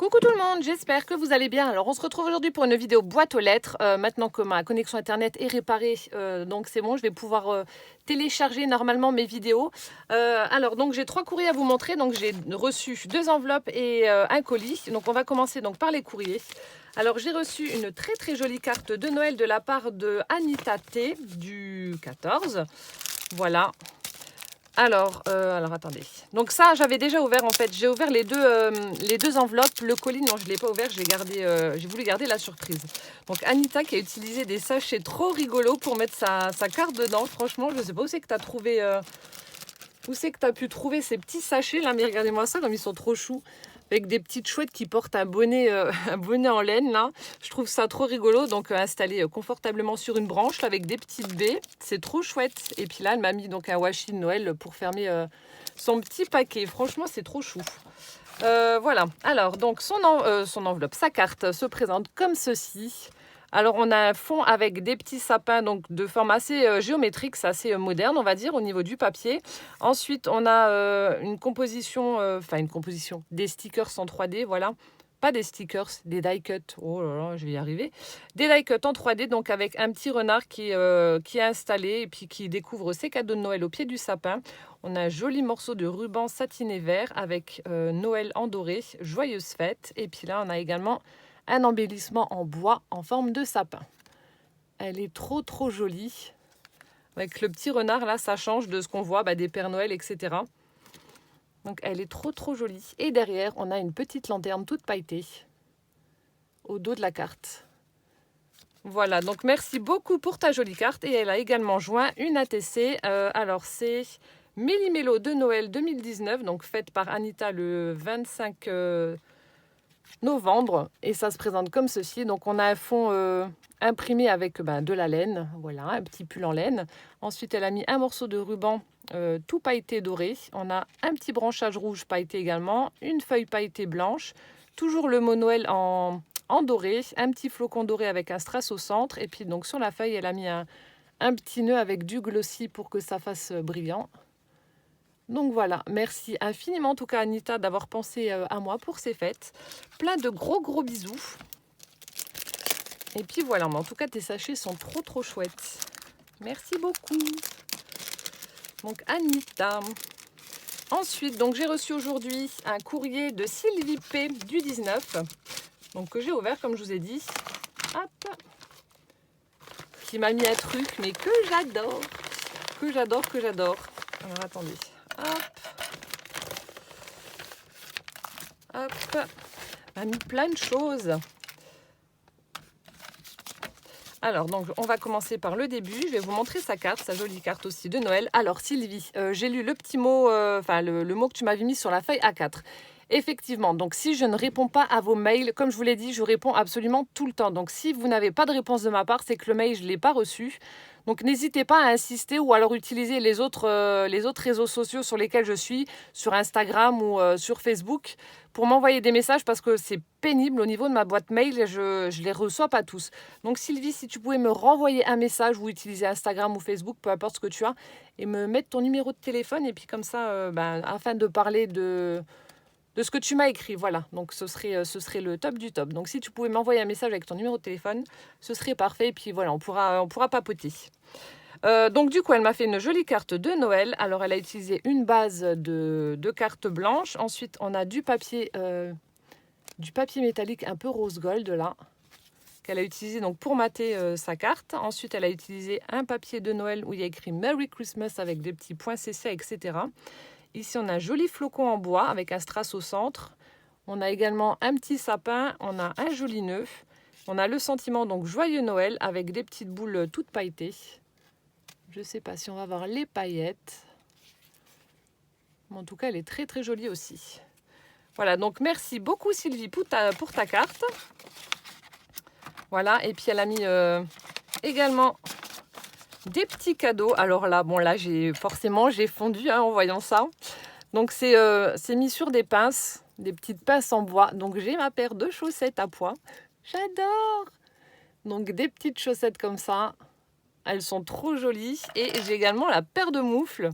Coucou tout le monde, j'espère que vous allez bien. Alors on se retrouve aujourd'hui pour une vidéo boîte aux lettres. Maintenant que ma connexion internet est réparée, donc c'est bon, je vais pouvoir télécharger normalement mes vidéos. Alors donc j'ai 3 courriers à vous montrer. Donc j'ai reçu 2 enveloppes et un colis. Donc on va commencer donc par les courriers. Alors j'ai reçu une très jolie carte de Noël de la part de Anita T du 14. Voilà. Alors attendez. Donc ça, j'avais déjà ouvert en fait. J'ai ouvert les deux enveloppes. Le colis, non, je ne l'ai pas ouvert. J'ai voulu garder la surprise. Donc Anita qui a utilisé des sachets trop rigolos pour mettre sa carte dedans. Franchement, je ne sais pas où c'est que tu as trouvé... où c'est que tu as pu trouver ces petits sachets là. Mais regardez-moi ça, comme ils sont trop choux. Avec des petites chouettes qui portent un bonnet en laine là. Je trouve ça trop rigolo. Donc installé confortablement sur une branche là, avec des petites baies. C'est trop chouette. Et puis là, elle m'a mis donc un washi de Noël pour fermer son petit paquet. Franchement, c'est trop chou. Voilà. Alors, donc son enveloppe, sa carte se présente comme ceci. Alors, on a un fond avec des petits sapins donc de forme assez géométrique, c'est assez moderne, on va dire, au niveau du papier. Ensuite, on a une composition, des stickers en 3D, voilà. Pas des stickers, des die cut. Oh là là, je vais y arriver. Des die cut en 3D, donc avec un petit renard qui est installé et puis qui découvre ses cadeaux de Noël au pied du sapin. On a un joli morceau de ruban satiné vert avec Noël en doré, joyeuse fête. Et puis là, on a également un embellissement en bois en forme de sapin. Elle est trop jolie. Avec le petit renard, là, ça change de ce qu'on voit des Pères Noël, etc. Donc, elle est trop jolie. Et derrière, on a une petite lanterne toute pailletée au dos de la carte. Voilà, donc merci beaucoup pour ta jolie carte. Et elle a également joint une ATC. Alors, c'est Méli-Mélo de Noël 2019, donc faite par Anita le 25 novembre. Et ça se présente comme ceci. Donc, on a un fond imprimé avec de la laine. Voilà, un petit pull en laine. Ensuite, elle a mis un morceau de ruban tout pailleté doré. On a un petit branchage rouge pailleté également. Une feuille pailletée blanche. Toujours le mot Noël en doré. Un petit flocon doré avec un strass au centre. Et puis, donc, sur la feuille, elle a mis un petit nœud avec du glossy pour que ça fasse brillant. Donc voilà, merci infiniment en tout cas Anita d'avoir pensé à moi pour ces fêtes. Plein de gros bisous. Et puis voilà, mais en tout cas tes sachets sont trop chouettes. Merci beaucoup. Donc Anita. Ensuite, donc j'ai reçu aujourd'hui un courrier de Sylvie P du 19. Donc que j'ai ouvert comme je vous ai dit. Hop. Qui m'a mis un truc mais que j'adore. Que j'adore. Alors attendez. Hop, on a mis plein de choses. Alors, donc, on va commencer par le début. Je vais vous montrer sa carte, sa jolie carte aussi de Noël. Alors, Sylvie, j'ai lu le petit mot, le mot que tu m'avais mis sur la feuille A4. Effectivement, donc si je ne réponds pas à vos mails, comme je vous l'ai dit, je réponds absolument tout le temps. Donc si vous n'avez pas de réponse de ma part, c'est que le mail, je ne l'ai pas reçu. Donc n'hésitez pas à insister ou alors utiliser les autres réseaux sociaux sur lesquels je suis, sur Instagram ou sur Facebook, pour m'envoyer des messages parce que c'est pénible au niveau de ma boîte mail, je ne les reçois pas tous. Donc Sylvie, si tu pouvais me renvoyer un message ou utiliser Instagram ou Facebook, peu importe ce que tu as, et me mettre ton numéro de téléphone et puis comme ça, afin de parler de ce que tu m'as écrit, voilà. Donc ce serait le top du top. Donc si tu pouvais m'envoyer un message avec ton numéro de téléphone, ce serait parfait. Et puis voilà, on pourra papoter. Donc du coup, elle m'a fait une jolie carte de Noël. Alors elle a utilisé une base de carte blanche. Ensuite, on a du papier métallique un peu rose gold là, qu'elle a utilisé donc pour mater sa carte. Ensuite, elle a utilisé un papier de Noël où il y a écrit Merry Christmas avec des petits points CC, etc. Ici, on a un joli flocon en bois avec un strass au centre. On a également un petit sapin. On a un joli nœud. On a le sentiment, donc, joyeux Noël avec des petites boules toutes pailletées. Je ne sais pas si on va voir les paillettes. Mais en tout cas, elle est très jolie aussi. Voilà, donc merci beaucoup Sylvie pour ta carte. Voilà, et puis elle a mis également des petits cadeaux. Alors là, j'ai fondu en voyant ça. Donc c'est mis sur des pinces, des petites pinces en bois. Donc j'ai ma paire de chaussettes à pois. J'adore. Donc des petites chaussettes comme ça. Elles sont trop jolies. Et j'ai également la paire de moufles.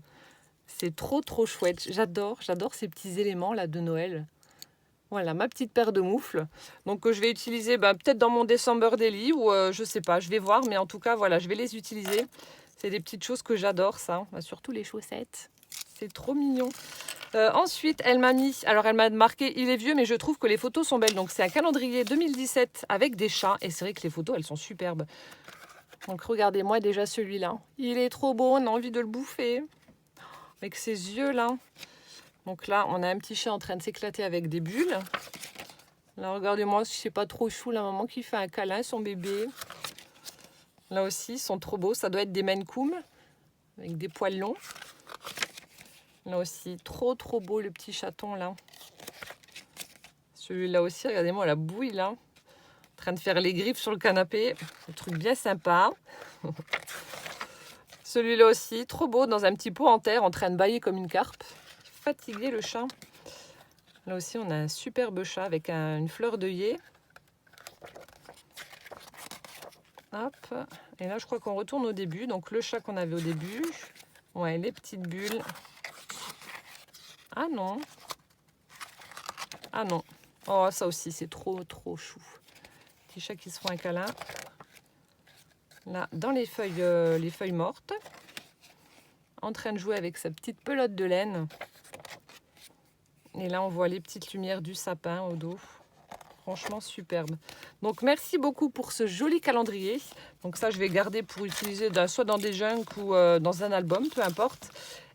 C'est trop chouette. J'adore ces petits éléments là de Noël. Voilà, ma petite paire de moufles. Donc je vais utiliser peut-être dans mon December Daily ou je sais pas, je vais voir. Mais en tout cas, voilà, je vais les utiliser. C'est des petites choses que j'adore, ça. Surtout les chaussettes. C'est trop mignon. Ensuite, elle m'a mis... Alors, elle m'a marqué, il est vieux, mais je trouve que les photos sont belles. Donc, c'est un calendrier 2017 avec des chats. Et c'est vrai que les photos, elles sont superbes. Donc, regardez-moi déjà celui-là. Il est trop beau, on a envie de le bouffer. Avec ses yeux, là. Donc là, on a un petit chat en train de s'éclater avec des bulles. Là, regardez-moi, si c'est pas trop chou, la maman qui fait un câlin à son bébé. Là aussi, ils sont trop beaux. Ça doit être des Maine Coon avec des poils longs. Là aussi, trop beau le petit chaton là. Celui-là aussi, regardez-moi la bouille là. En train de faire les griffes sur le canapé. Un truc bien sympa. Celui-là aussi, trop beau, dans un petit pot en terre, en train de bâiller comme une carpe. Fatigué le chat. Là aussi, on a un superbe chat avec une fleur d'œillet. Hop. Et là, je crois qu'on retourne au début. Donc, le chat qu'on avait au début. Ouais, les petites bulles. Ah non. Ah non. Oh, ça aussi, c'est trop chou. Petit chat qui se font un câlin. Là, dans les feuilles mortes. En train de jouer avec sa petite pelote de laine. Et là, on voit les petites lumières du sapin au dos. Franchement, superbe. Donc, merci beaucoup pour ce joli calendrier. Donc ça, je vais garder pour utiliser soit dans des junks ou dans un album, peu importe.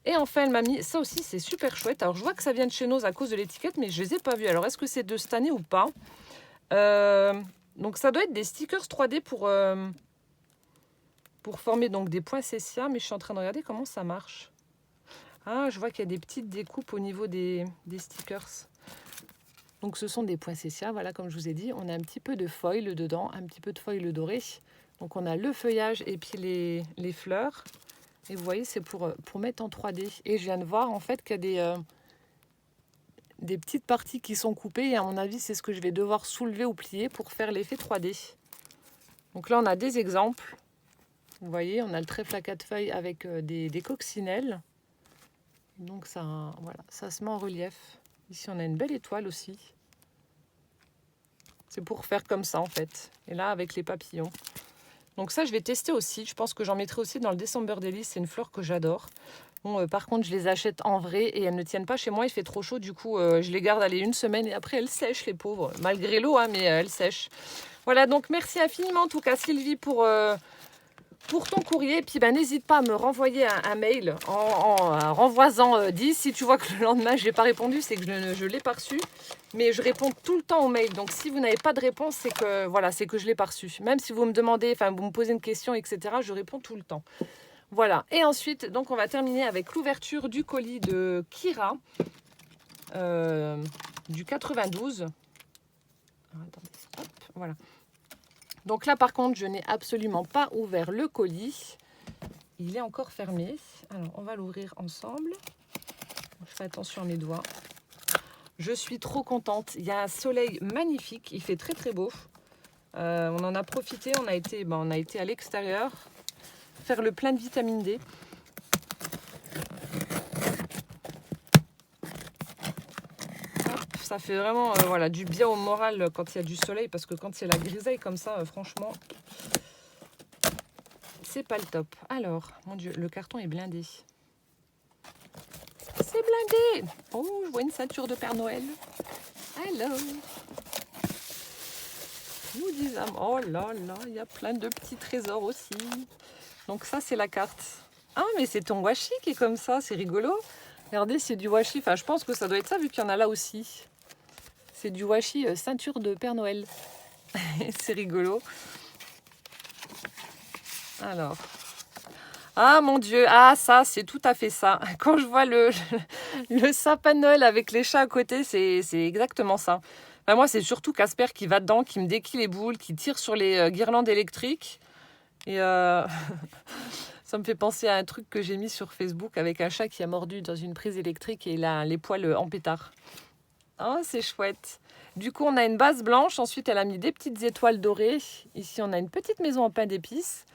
Et enfin, elle m'a mis... Ça aussi, c'est super chouette. Alors, je vois que ça vient de chez nous à cause de l'étiquette, mais je ne les ai pas vus. Alors, est-ce que c'est de cette année ou pas? Donc, ça doit être des stickers 3D pour former donc des poinsettias. Mais je suis en train de regarder comment ça marche. Ah, je vois qu'il y a des petites découpes au niveau des stickers. Donc, ce sont des poinsettias. Voilà, comme je vous ai dit, on a un petit peu de foil dedans, un petit peu de foil doré. Donc, on a le feuillage et puis les fleurs. Et vous voyez, c'est pour mettre en 3D. Et je viens de voir en fait qu'il y a des petites parties qui sont coupées. Et à mon avis, c'est ce que je vais devoir soulever ou plier pour faire l'effet 3D. Donc là, on a des exemples. Vous voyez, on a le trèfle à 4 feuilles avec des coccinelles. Donc ça, voilà, ça se met en relief. Ici, on a une belle étoile aussi. C'est pour faire comme ça en fait. Et là, avec les papillons. Donc ça, je vais tester aussi. Je pense que j'en mettrai aussi dans le December Daily. C'est une fleur que j'adore. Bon, par contre, je les achète en vrai et elles ne tiennent pas chez moi. Il fait trop chaud. Du coup, je les garde aller une semaine et après, elles sèchent, les pauvres. Malgré l'eau, hein, mais elles sèchent. Voilà, donc merci infiniment en tout cas, Sylvie, pour ton courrier. Et puis, n'hésite pas à me renvoyer un mail en renvoisant 10. Si tu vois que le lendemain, je n'ai pas répondu, c'est que je ne l'ai pas reçu. Mais je réponds tout le temps aux mails. Donc, si vous n'avez pas de réponse, c'est que, voilà, c'est que je ne l'ai pas reçu. Même si vous me demandez, enfin, vous me posez une question, etc., je réponds tout le temps. Voilà. Et ensuite, donc, on va terminer avec l'ouverture du colis de Kira, du 92. Alors, attendez, hop, voilà. Donc là, par contre, je n'ai absolument pas ouvert le colis. Il est encore fermé. Alors, on va l'ouvrir ensemble. Je fais attention à mes doigts. Je suis trop contente. Il y a un soleil magnifique. Il fait très beau. On en a profité. On a été à l'extérieur faire le plein de vitamine D. Ça fait vraiment voilà, du bien au moral quand il y a du soleil. Parce que quand il y a la grisaille comme ça, franchement, c'est pas le top. Alors, mon Dieu, le carton est blindé. C'est blindé. Oh, je vois une ceinture de Père Noël. Alors, nous disons, oh là là, il y a plein de petits trésors aussi. Donc ça, c'est la carte. Ah, mais c'est ton washi qui est comme ça, c'est rigolo. Regardez, c'est du washi. Enfin, je pense que ça doit être ça vu qu'il y en a là aussi. C'est du washi ceinture de Père Noël. C'est rigolo. Alors. Ah mon Dieu, ah ça, c'est tout à fait ça. Quand je vois le sapin de Noël avec les chats à côté, c'est exactement ça. Enfin, moi, c'est surtout Casper qui va dedans, qui me déquille les boules, qui tire sur les guirlandes électriques. Et ça me fait penser à un truc que j'ai mis sur Facebook avec un chat qui a mordu dans une prise électrique et il a les poils en pétard. Oh, c'est chouette. Du coup, on a une base blanche. Ensuite, elle a mis des petites étoiles dorées. Ici, on a une petite maison en pain d'épices.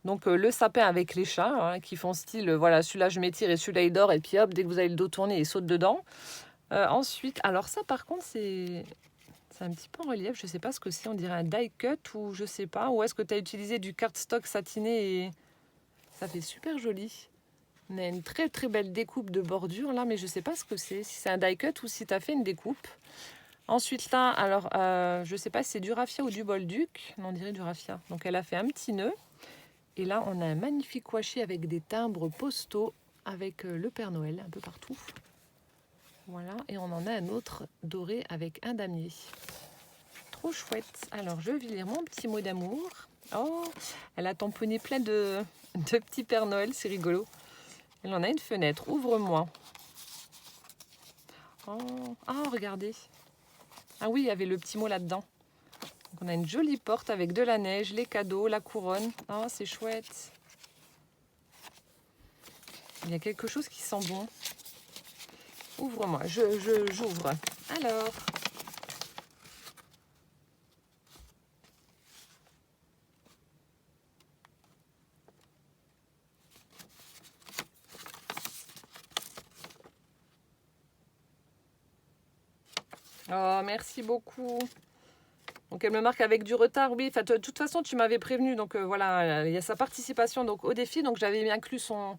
Donc, le sapin avec les chats qui font style, voilà, celui-là, je m'étire et celui-là, il dort. Et puis, hop, dès que vous avez le dos tourné, il saute dedans. Ensuite, alors ça par contre, c'est un petit peu en relief. Je sais pas ce que c'est. On dirait un die cut ou je sais pas. Ou est-ce que tu as utilisé du cardstock satiné et ça fait super joli. On a une très très belle découpe de bordure là, mais je sais pas ce que c'est. Si c'est un die cut ou si tu as fait une découpe. Ensuite là, alors je sais pas si c'est du raffia ou du bolduc. Non, on dirait du raffia. Donc elle a fait un petit nœud. Et là, on a un magnifique washi avec des timbres postaux avec le Père Noël un peu partout. Voilà, et on en a un autre doré avec un damier. Trop chouette. Alors, je vais lire mon petit mot d'amour. Oh, elle a tamponné plein de petits Père Noël, c'est rigolo. Elle en a une fenêtre, ouvre-moi. Oh, regardez. Ah oui, il y avait le petit mot là-dedans. Donc, on a une jolie porte avec de la neige, les cadeaux, la couronne. Oh, c'est chouette. Il y a quelque chose qui sent bon. Ouvre-moi, j'ouvre. Alors, oh, merci beaucoup. Donc elle me marque avec du retard, oui. Enfin, de toute façon, tu m'avais prévenu, donc voilà, il y a sa participation donc au défi. Donc j'avais inclus son,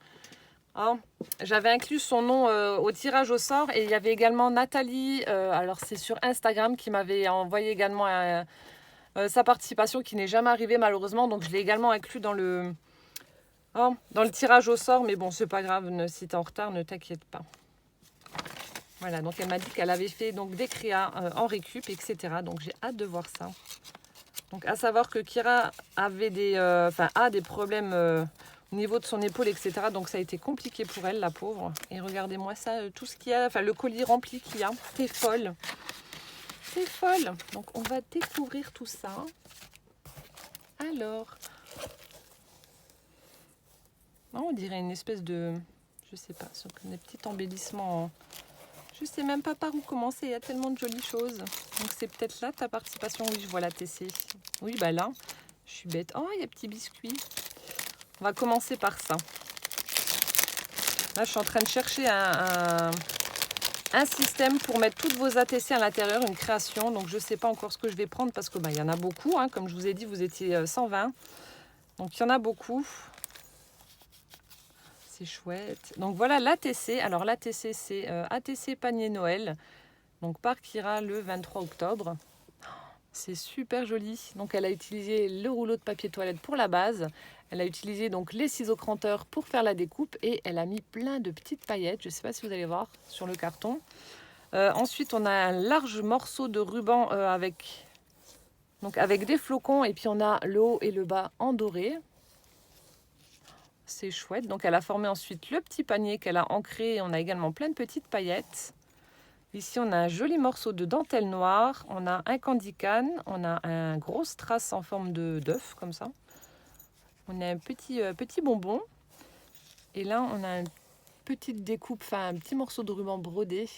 j'avais inclus son nom au tirage au sort et il y avait également Nathalie. Alors c'est sur Instagram qui m'avait envoyé également sa participation qui n'est jamais arrivée malheureusement. Donc je l'ai également inclus dans le tirage au sort. Mais bon, c'est pas grave. Si t'es en retard, ne t'inquiète pas. Voilà, donc elle m'a dit qu'elle avait fait donc des créas en récup, etc. Donc j'ai hâte de voir ça. Donc à savoir que Kira avait a des problèmes au niveau de son épaule, etc. Donc ça a été compliqué pour elle, la pauvre. Et regardez-moi ça, tout ce qu'il y a, enfin le colis rempli qu'il y a. T'es folle. T'es folle. Donc on va découvrir tout ça. Alors. Oh, on dirait une espèce de... Je sais pas, des petits embellissements. Je sais même pas par où commencer, il y a tellement de jolies choses. Donc c'est peut-être là ta participation. Oui, je vois la TC. Oui, bah là, je suis bête. Oh, il y a petit biscuit. On va commencer par ça. Là, je suis en train de chercher un système pour mettre toutes vos ATC à l'intérieur, une création. Donc je sais pas encore ce que je vais prendre parce que il y en a beaucoup. Hein. Comme je vous ai dit, vous étiez 120. Donc il y en a beaucoup. C'est chouette. Donc voilà l'ATC. Alors l'ATC, c'est ATC Panier Noël. Donc par Kira le 23 octobre. C'est super joli. Donc elle a utilisé le rouleau de papier toilette pour la base. Elle a utilisé donc les ciseaux cranteurs pour faire la découpe. Et elle a mis plein de petites paillettes. Je ne sais pas si vous allez voir sur le carton. Ensuite, on a un large morceau de ruban avec des flocons. Et puis on a le haut et le bas en doré. C'est chouette. Donc elle a formé ensuite le petit panier qu'elle a ancré. On a également plein de petites paillettes. Ici, on a un joli morceau de dentelle noire. On a un candy can. On a un gros strass en forme d'œuf, comme ça. On a un petit bonbon. Et là, on a une petite découpe, enfin un petit morceau de ruban brodé.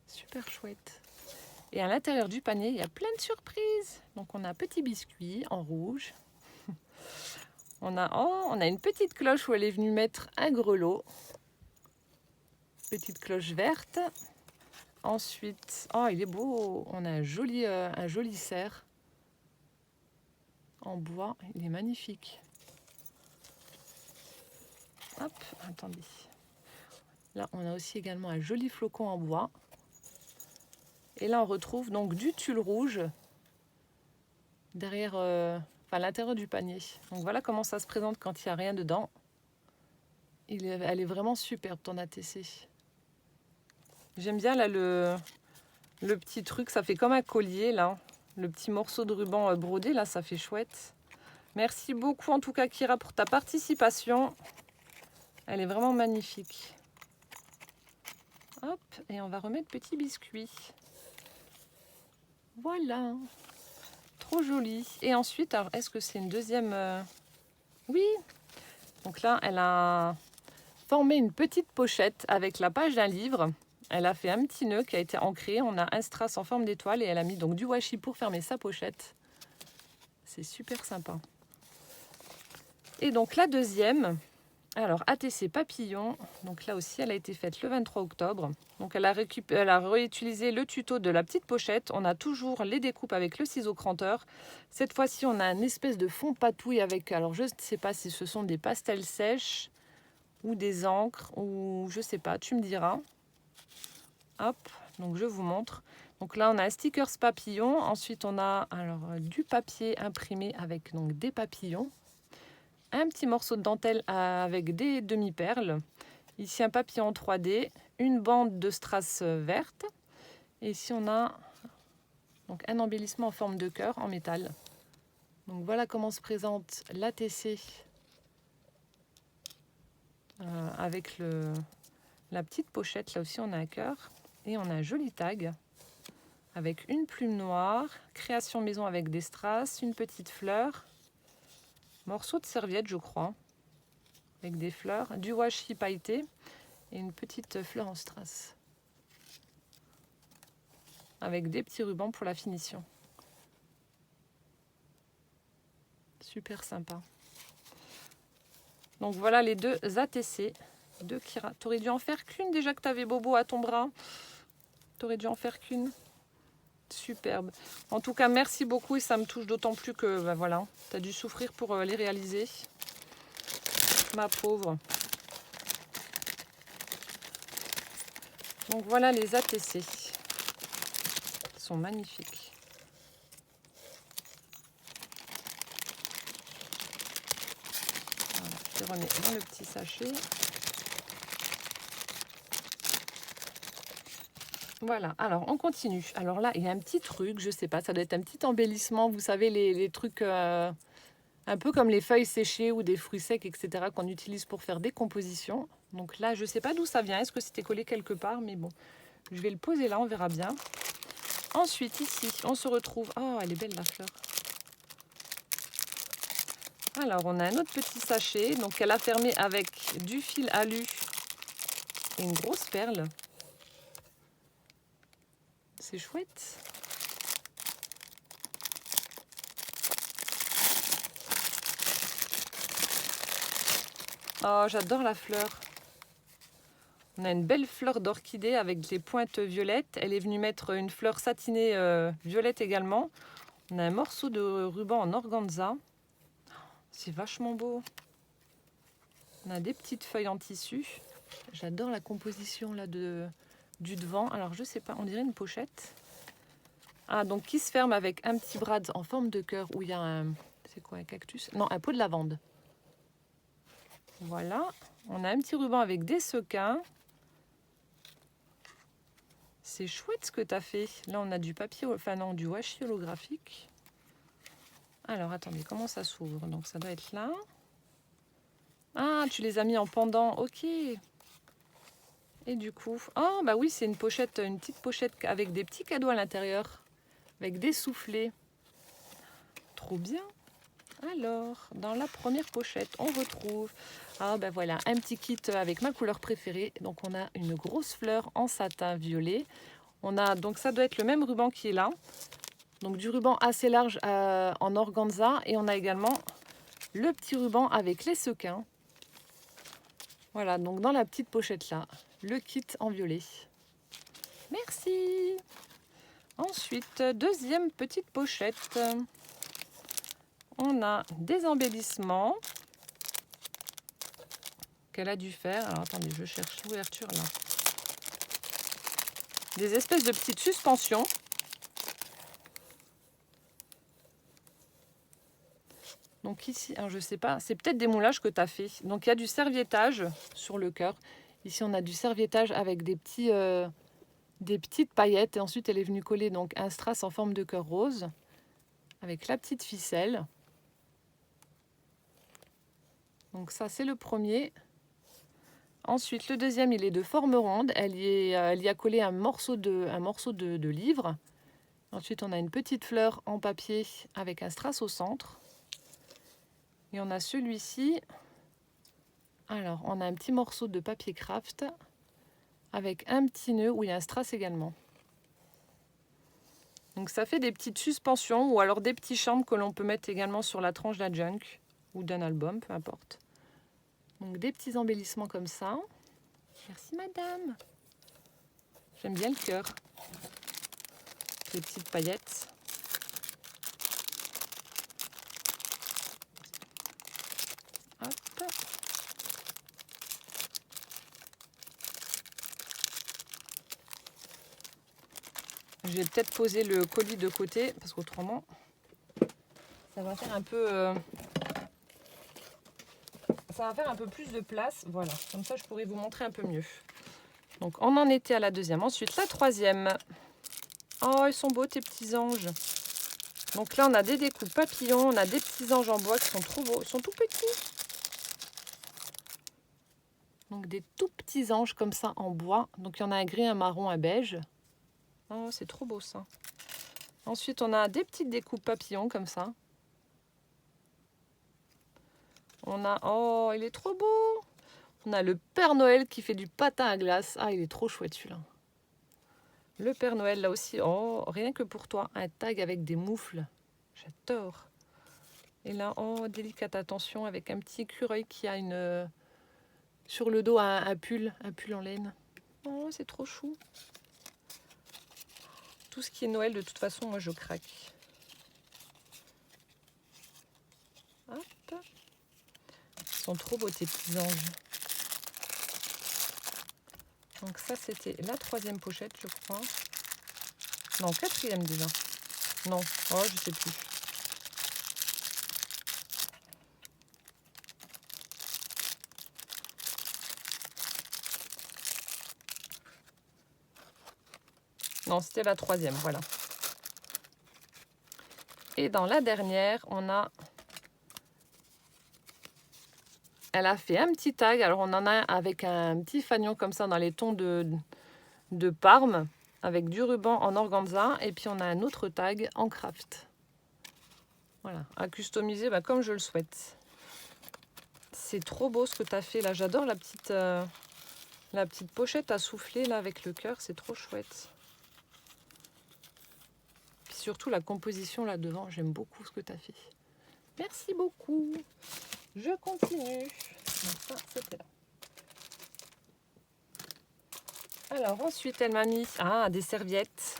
Super chouette. Et à l'intérieur du panier, il y a plein de surprises. Donc on a un petit biscuit en rouge. On a une petite cloche où elle est venue mettre un grelot. Petite cloche verte. Ensuite, il est beau. On a un joli cerf en bois. Il est magnifique. Hop, attendez. Là, on a aussi également un joli flocon en bois. Et là, on retrouve donc du tulle rouge derrière, à l'intérieur du panier. Donc voilà comment ça se présente quand il n'y a rien dedans. Elle est vraiment superbe, ton ATC. J'aime bien là le petit truc, ça fait comme un collier là. Le petit morceau de ruban brodé là, ça fait chouette. Merci beaucoup en tout cas Kira pour ta participation. Elle est vraiment magnifique. Hop, et on va remettre petit biscuit. Voilà. Trop joli. Et ensuite, alors est-ce que c'est une deuxième... Oui. Donc là, elle a formé une petite pochette avec la page d'un livre. Elle a fait un petit nœud qui a été ancré. On a un strass en forme d'étoile et elle a mis donc du washi pour fermer sa pochette. C'est super sympa. Et donc la deuxième, Alors, ATC Papillon, donc là aussi, elle a été faite le 23 octobre. Donc, elle a réutilisé le tuto de la petite pochette. On a toujours les découpes avec le ciseau cranteur. Cette fois-ci, on a une espèce de fond patouille avec, alors je ne sais pas si ce sont des pastels sèches ou des encres, ou je sais pas, tu me diras. Hop, donc je vous montre. Donc là, on a un stickers papillon. Ensuite, on a alors du papier imprimé avec donc des papillons. Un petit morceau de dentelle avec des demi-perles. Ici, un papillon en 3D. Une bande de strass verte. Et ici, on a donc un embellissement en forme de cœur en métal. Donc voilà comment se présente l'ATC avec la petite pochette. Là aussi, on a un cœur. Et on a un joli tag avec une plume noire, création maison avec des strass, une petite fleur, morceau de serviette, je crois, avec des fleurs, du washi pailleté et une petite fleur en strass, avec des petits rubans pour la finition. Super sympa. Donc voilà les deux ATC de Kira. T'aurais dû en faire qu'une déjà que t'avais Bobo à ton bras. T'aurais dû en faire qu'une. Superbe. En tout cas, merci beaucoup et ça me touche d'autant plus que ben voilà, tu as dû souffrir pour les réaliser. Ma pauvre. Donc voilà les ATC. Ils sont magnifiques. Voilà, je les remets dans le petit sachet. Voilà, alors on continue. Alors là, il y a un petit truc, je sais pas, ça doit être un petit embellissement. Vous savez, les trucs un peu comme les feuilles séchées ou des fruits secs, etc., qu'on utilise pour faire des compositions. Donc là, je sais pas d'où ça vient. Est-ce que c'était collé quelque part? Mais bon, je vais le poser là, on verra bien. Ensuite, ici, on se retrouve... Oh, elle est belle la fleur. Alors, on a un autre petit sachet. Donc, elle a fermé avec du fil alu et une grosse perle. C'est chouette. Oh, j'adore la fleur. On a une belle fleur d'orchidée avec des pointes violettes. Elle est venue mettre une fleur satinée violette également. On a un morceau de ruban en organza. C'est vachement beau. On a des petites feuilles en tissu. J'adore la composition là du devant. Alors je sais pas, on dirait une pochette. Ah, donc qui se ferme avec un petit brad en forme de cœur où il y a un... C'est quoi, un cactus? Non, un pot de lavande. Voilà. On a un petit ruban avec des sequins. C'est chouette ce que tu as fait. Là, on a du papier, enfin non, du washi holographique. Alors, attendez, comment ça s'ouvre? Donc, ça doit être là. Ah, tu les as mis en pendant. Ok. Et du coup... Oh, bah oui, c'est une pochette, une petite pochette avec des petits cadeaux à l'intérieur. Avec des soufflets. Trop bien. Alors, dans la première pochette, on retrouve... Ah, ben voilà, un petit kit avec ma couleur préférée. Donc, on a une grosse fleur en satin violet. On a, donc ça doit être le même ruban qui est là. Donc, du ruban assez large en organza. Et on a également le petit ruban avec les sequins. Voilà, donc dans la petite pochette là, le kit en violet. Merci. Ensuite, deuxième petite pochette. On a des embellissements qu'elle a dû faire. Alors attendez, je cherche l'ouverture là. Des espèces de petites suspensions. Donc ici, alors je sais pas, c'est peut-être des moulages que tu as fait. Donc il y a du serviettage sur le cœur. Ici on a du serviettage avec des petites paillettes. Et ensuite elle est venue coller donc un strass en forme de cœur rose avec la petite ficelle. Donc ça c'est le premier. Ensuite le deuxième il est de forme ronde. Elle y a collé un morceau de livre. Ensuite on a une petite fleur en papier avec un strass au centre. Et on a celui-ci. Alors on a un petit morceau de papier craft avec un petit nœud où il y a un strass également. Donc ça fait des petites suspensions ou alors des petits charmes que l'on peut mettre également sur la tranche d'un junk ou d'un album, peu importe. Donc des petits embellissements comme ça. Merci madame. J'aime bien le cœur. Les petites paillettes. Hop. Je vais peut-être poser le colis de côté parce qu'autrement ça va faire un peu ça va faire un peu plus de place. Voilà, comme ça je pourrais vous montrer un peu mieux. Donc on en était à la deuxième. Ensuite la troisième. Oh, ils sont beaux tes petits anges. Donc là on a des découpes papillons, on a des petits anges en bois qui sont trop beaux. Ils sont tout petits. Donc des tout petits anges comme ça en bois. Donc il y en a un gris, un marron, un beige. Oh, c'est trop beau ça. Ensuite, on a des petites découpes papillons comme ça. On a... Oh, il est trop beau. On a le Père Noël qui fait du patin à glace. Ah, il est trop chouette celui-là. Le Père Noël, là aussi. Oh, rien que pour toi. Un tag avec des moufles. J'adore. Et là, oh, délicate attention avec un petit écureuil qui a une... sur le dos, un pull en laine. Oh, c'est trop chou. Tout ce qui est Noël, de toute façon, moi, je craque. Hop. Ils sont trop beaux, tes petits anges. Donc ça, c'était la troisième pochette, je crois. Non, quatrième déjà. Non, oh, je sais plus. Non, c'était la troisième, voilà. Et dans la dernière, on a... Elle a fait un petit tag. Alors, on en a avec un petit fanion comme ça dans les tons de Parme, avec du ruban en organza. Et puis, on a un autre tag en craft. Voilà, à customiser comme je le souhaite. C'est trop beau ce que tu as fait là. J'adore la petite pochette à souffler là avec le cœur. C'est trop chouette. Puis surtout la composition là devant. J'aime beaucoup ce que tu as fait. Merci beaucoup. Je continue. Donc ça, c'était là. Alors ensuite, elle m'a mis des serviettes.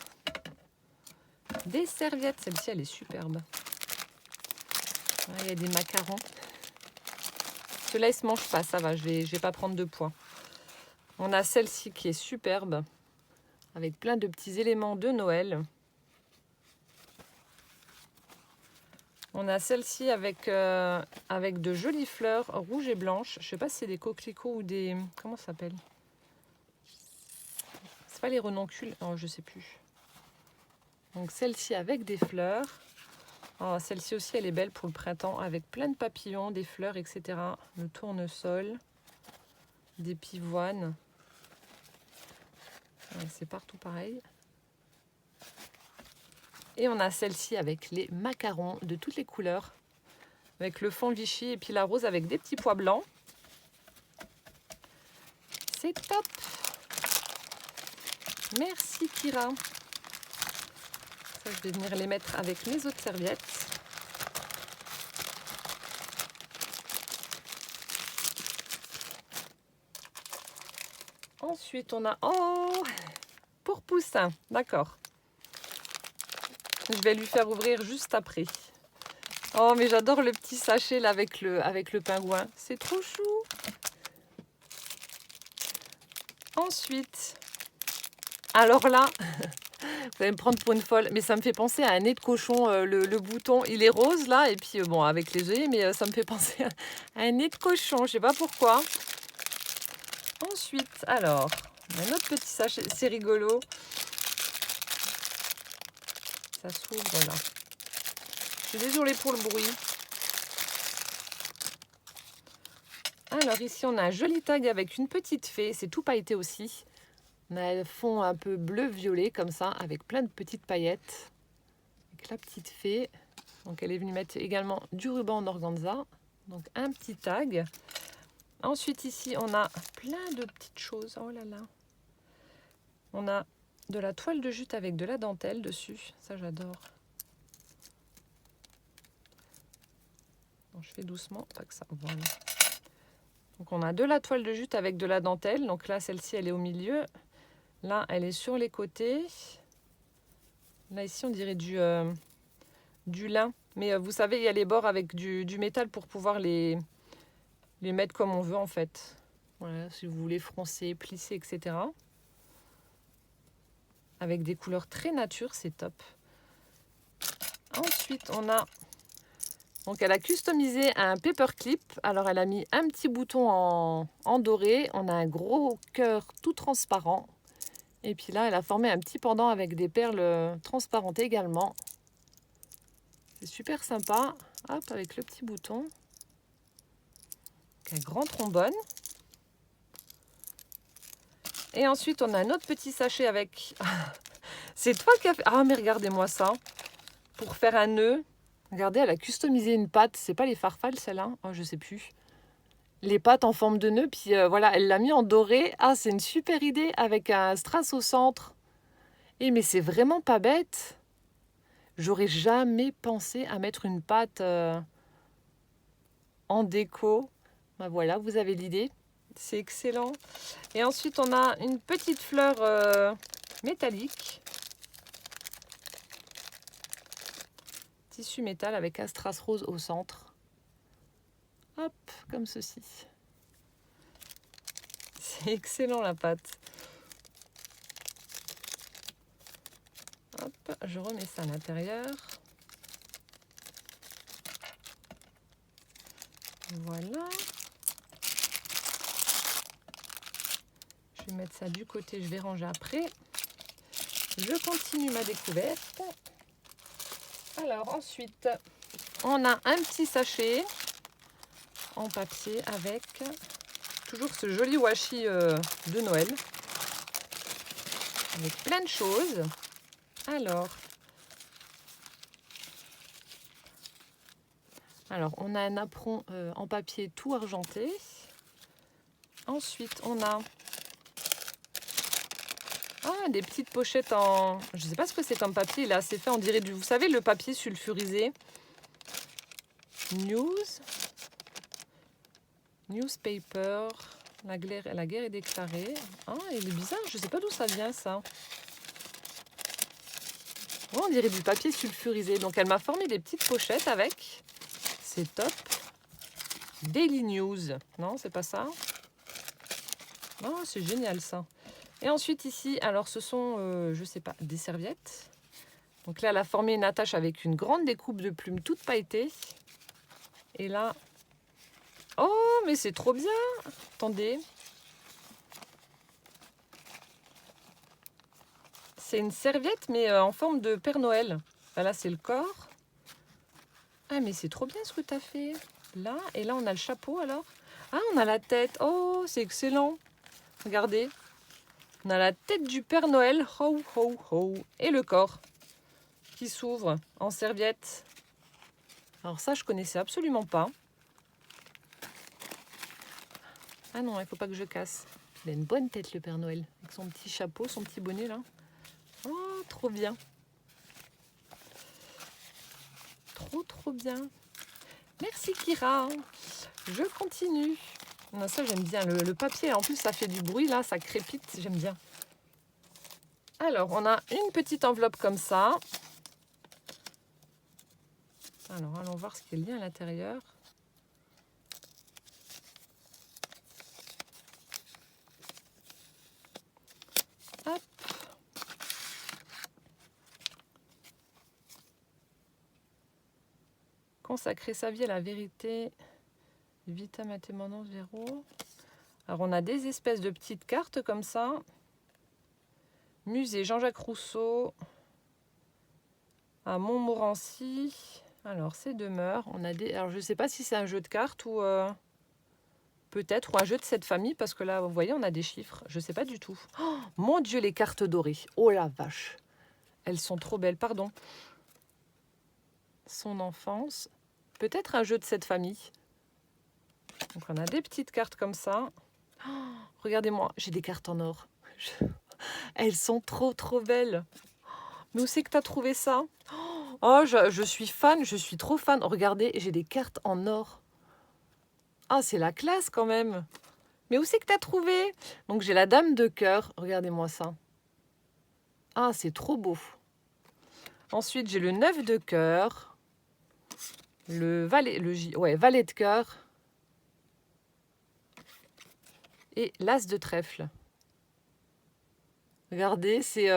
Des serviettes. Celle-ci, elle est superbe. Il y a des macarons. Ceux-là, ils ne se mangent pas. Ça va, je vais pas prendre de poids. On a celle-ci qui est superbe. Avec plein de petits éléments de Noël. On a celle-ci avec de jolies fleurs rouges et blanches. Je ne sais pas si c'est des coquelicots ou des... Comment ça s'appelle? C'est pas les renoncules? Non, je sais plus. Donc celle-ci avec des fleurs. Oh, celle-ci aussi, elle est belle pour le printemps. Avec plein de papillons, des fleurs, etc. Le tournesol. Des pivoines. Ouais, c'est partout pareil. Et on a celle-ci avec les macarons de toutes les couleurs. Avec le fond Vichy et puis la rose avec des petits pois blancs. C'est top! Merci Kira. Ça, je vais venir les mettre avec mes autres serviettes. Ensuite, on a... Oh! Pour Poussin, d'accord. Je vais lui faire ouvrir juste après. Oh, mais j'adore le petit sachet là avec le pingouin. C'est trop chou. Ensuite, alors là, vous allez me prendre pour une folle, mais ça me fait penser à un nez de cochon. Le bouton, il est rose là, et puis bon, avec les œillets, mais ça me fait penser à un nez de cochon. Je sais pas pourquoi. Ensuite, alors, un autre petit sachet. C'est rigolo. Ça s'ouvre là. Je suis désolée pour le bruit. Alors ici, on a un joli tag avec une petite fée. C'est tout pailleté aussi. On a un fond un peu bleu-violet comme ça, avec plein de petites paillettes. Avec la petite fée. Donc elle est venue mettre également du ruban en organza. Donc un petit tag. Ensuite ici, on a plein de petites choses. Oh là là. On a de la toile de jute avec de la dentelle dessus. Ça, j'adore. Je fais doucement, pas que ça. Voilà. Donc on a de la toile de jute avec de la dentelle. Donc là, celle-ci, elle est au milieu. Là, elle est sur les côtés. Là, ici, on dirait du lin. Mais vous savez, il y a les bords avec du métal pour pouvoir les mettre comme on veut en fait. Voilà, si vous voulez froncer, plisser, etc. Avec des couleurs très nature, c'est top. Ensuite, on a... Donc, elle a customisé un paperclip. Alors, elle a mis un petit bouton en doré. On a un gros cœur tout transparent. Et puis là, elle a formé un petit pendant avec des perles transparentes également. C'est super sympa. Hop, avec le petit bouton. Donc, un grand trombone. Et ensuite, on a un autre petit sachet avec... C'est toi qui as fait... Ah, mais regardez-moi ça. Pour faire un nœud. Regardez, elle a customisé une patte. C'est pas les farfales, celle-là? Oh, je sais plus. Les pattes en forme de nœud. Puis voilà, elle l'a mis en doré. Ah, c'est une super idée avec un strass au centre. Et mais c'est vraiment pas bête. J'aurais jamais pensé à mettre une patte en déco. Ben voilà, vous avez l'idée. C'est excellent. Et ensuite, on a une petite fleur métallique. Tissu métal avec un strass rose au centre. Hop, comme ceci. C'est excellent la pâte. Hop, je remets ça à l'intérieur. Voilà. Je vais mettre ça du côté, je vais ranger après. Je continue ma découverte. Alors ensuite, on a un petit sachet en papier avec toujours ce joli washi de Noël. Avec plein de choses. Alors on a un apron en papier tout argenté. Ensuite, on a des petites pochettes en... Je ne sais pas ce que c'est comme papier. Là, c'est fait, on dirait du... Vous savez, le papier sulfurisé. Newspaper. La guerre est déclarée. Ah, il est bizarre. Je ne sais pas d'où ça vient, ça. Oh, on dirait du papier sulfurisé. Donc, elle m'a formé des petites pochettes avec. C'est top. Daily News. Non, c'est pas ça. Oh, c'est génial, ça. Et ensuite, ici, alors, ce sont, je sais pas, des serviettes. Donc là, elle a formé une attache avec une grande découpe de plumes toute pailletée. Et là... Oh, mais c'est trop bien! Attendez. C'est une serviette, mais en forme de Père Noël. Là, c'est le corps. Ah, mais c'est trop bien ce que tu as fait. Là, et là, on a le chapeau, alors. Ah, on a la tête. Oh, c'est excellent. Regardez. On a la tête du Père Noël. Ho, ho, ho. Et le corps qui s'ouvre en serviette. Alors ça, je connaissais absolument pas. Ah non, il ne faut pas que je casse. Il a une bonne tête, le Père Noël. Avec son petit chapeau, son petit bonnet, là. Oh, trop bien. Trop, trop bien. Merci, Kira. Je continue. Non, ça, j'aime bien. Le papier, en plus, ça fait du bruit, là. Ça crépite. J'aime bien. Alors, on a une petite enveloppe comme ça. Alors, allons voir ce qu'il y a à l'intérieur. Hop. Consacrer sa vie à la vérité. Vita Matemano Zéro. Alors, on a des espèces de petites cartes comme ça. Musée Jean-Jacques Rousseau. À Montmorency. Alors, c'est demeure. On a des... Alors, je ne sais pas si c'est un jeu de cartes ou peut-être ou un jeu de cette famille, parce que là, vous voyez, on a des chiffres. Je ne sais pas du tout. Oh, mon Dieu, les cartes dorées. Oh la vache. Elles sont trop belles. Pardon. Son enfance. Peut-être un jeu de cette famille. Donc, on a des petites cartes comme ça. Oh, regardez-moi, j'ai des cartes en or. Elles sont trop, trop belles. Mais où c'est que tu as trouvé ça? Oh, je suis fan, je suis trop fan. Regardez, j'ai des cartes en or. Ah, c'est la classe quand même. Mais où c'est que tu as trouvé? Donc j'ai la dame de cœur. Regardez-moi ça. Ah, c'est trop beau. Ensuite, j'ai le 9 de cœur. Le valet, valet de cœur. Et l'as de trèfle. Regardez, c'est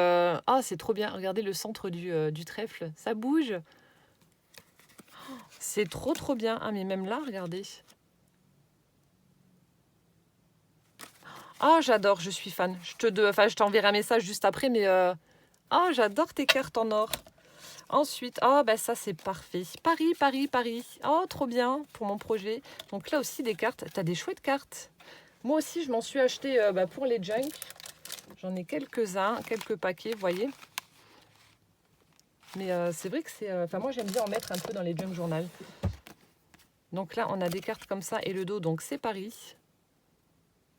c'est trop bien. Regardez le centre du trèfle. Ça bouge. C'est trop bien. Ah, mais même là, regardez. Ah, j'adore, je suis fan. Je t'enverrai un message juste après, mais j'adore tes cartes en or. Ensuite, ça c'est parfait. Paris, Paris, Paris. Oh, trop bien pour mon projet. Donc là aussi des cartes. T'as des chouettes cartes. Moi aussi, je m'en suis acheté pour les junk. J'en ai quelques-uns, quelques paquets, vous voyez. Mais c'est vrai que c'est... moi, j'aime bien en mettre un peu dans les junk journal. Donc là, on a des cartes comme ça et le dos, donc c'est Paris.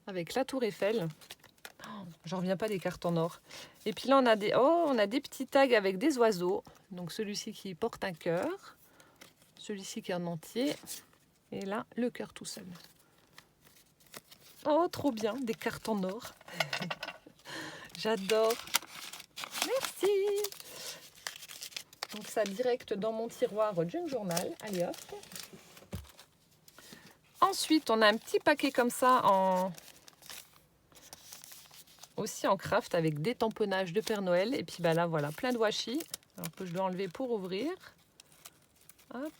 Avec la tour Eiffel. J'en reviens pas des cartes en or. Et puis là, on a des petits tags avec des oiseaux. Donc celui-ci qui porte un cœur. Celui-ci qui est en entier. Et là, le cœur tout seul. Oh, trop bien, des cartes en or. J'adore. Merci. Donc ça, direct dans mon tiroir Junk Journal. Allez, hop. Ensuite, on a un petit paquet comme ça aussi en craft avec des tamponnages de Père Noël. Et puis là, voilà, plein de washi. Alors que je dois enlever pour ouvrir. Hop.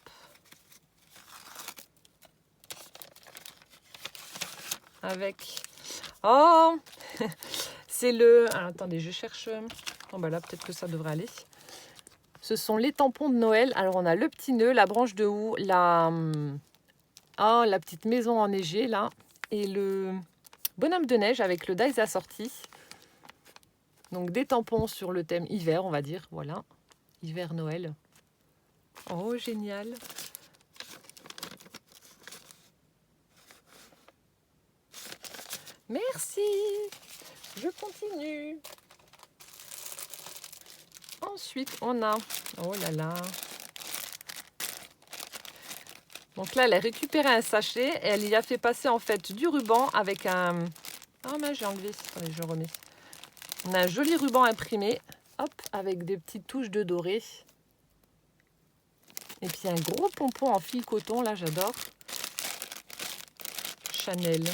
Avec... Oh c'est le... Alors, attendez, je cherche... Bon, là, peut-être que ça devrait aller. Ce sont les tampons de Noël. Alors, on a le petit nœud, la branche de houx, la petite maison enneigée, là. Et le bonhomme de neige avec le dies assorti. Donc, des tampons sur le thème hiver, on va dire. Voilà. Hiver-Noël. Oh, génial. Merci. Je continue. Ensuite, on a... Oh là là. Donc là, elle a récupéré un sachet et elle y a fait passer en fait du ruban avec un... Ah mince, j'ai enlevé. Attendez, je remets. On a un joli ruban imprimé. Hop, avec des petites touches de doré. Et puis un gros pompon en fil coton. Là, j'adore. Chanel.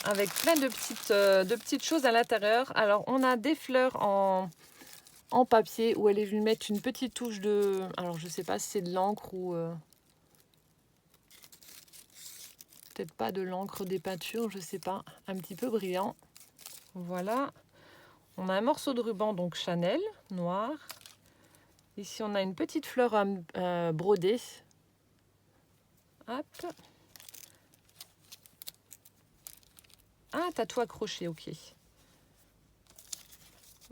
Avec plein de petites choses à l'intérieur. Alors, on a des fleurs en papier où elle est venue mettre une petite touche de... Alors, je ne sais pas si c'est de l'encre ou... Peut-être pas de l'encre, des peintures, je ne sais pas. Un petit peu brillant. Voilà. On a un morceau de ruban, donc Chanel, noir. Ici, on a une petite fleur brodée. Hop. Ah, t'as tout accroché, ok.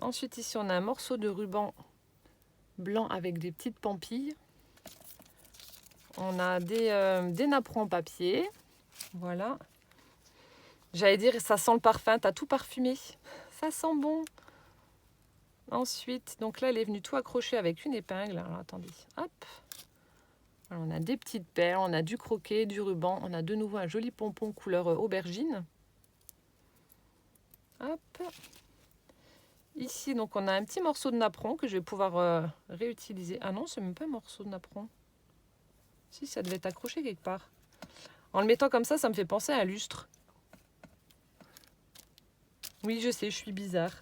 Ensuite, ici, on a un morceau de ruban blanc avec des petites pampilles. On a des napperons en papier. Voilà. J'allais dire, ça sent le parfum. T'as tout parfumé. Ça sent bon. Ensuite, donc là, elle est venue tout accrocher avec une épingle. Alors, attendez. Hop. Alors, on a des petites perles. On a du croquet, du ruban. On a de nouveau un joli pompon couleur aubergine. Hop. Ici, donc, on a un petit morceau de napperon que je vais pouvoir réutiliser. Ah non, c'est même pas un morceau de napperon. Si, ça devait être accroché quelque part. En le mettant comme ça me fait penser à un lustre. Oui, je sais, je suis bizarre.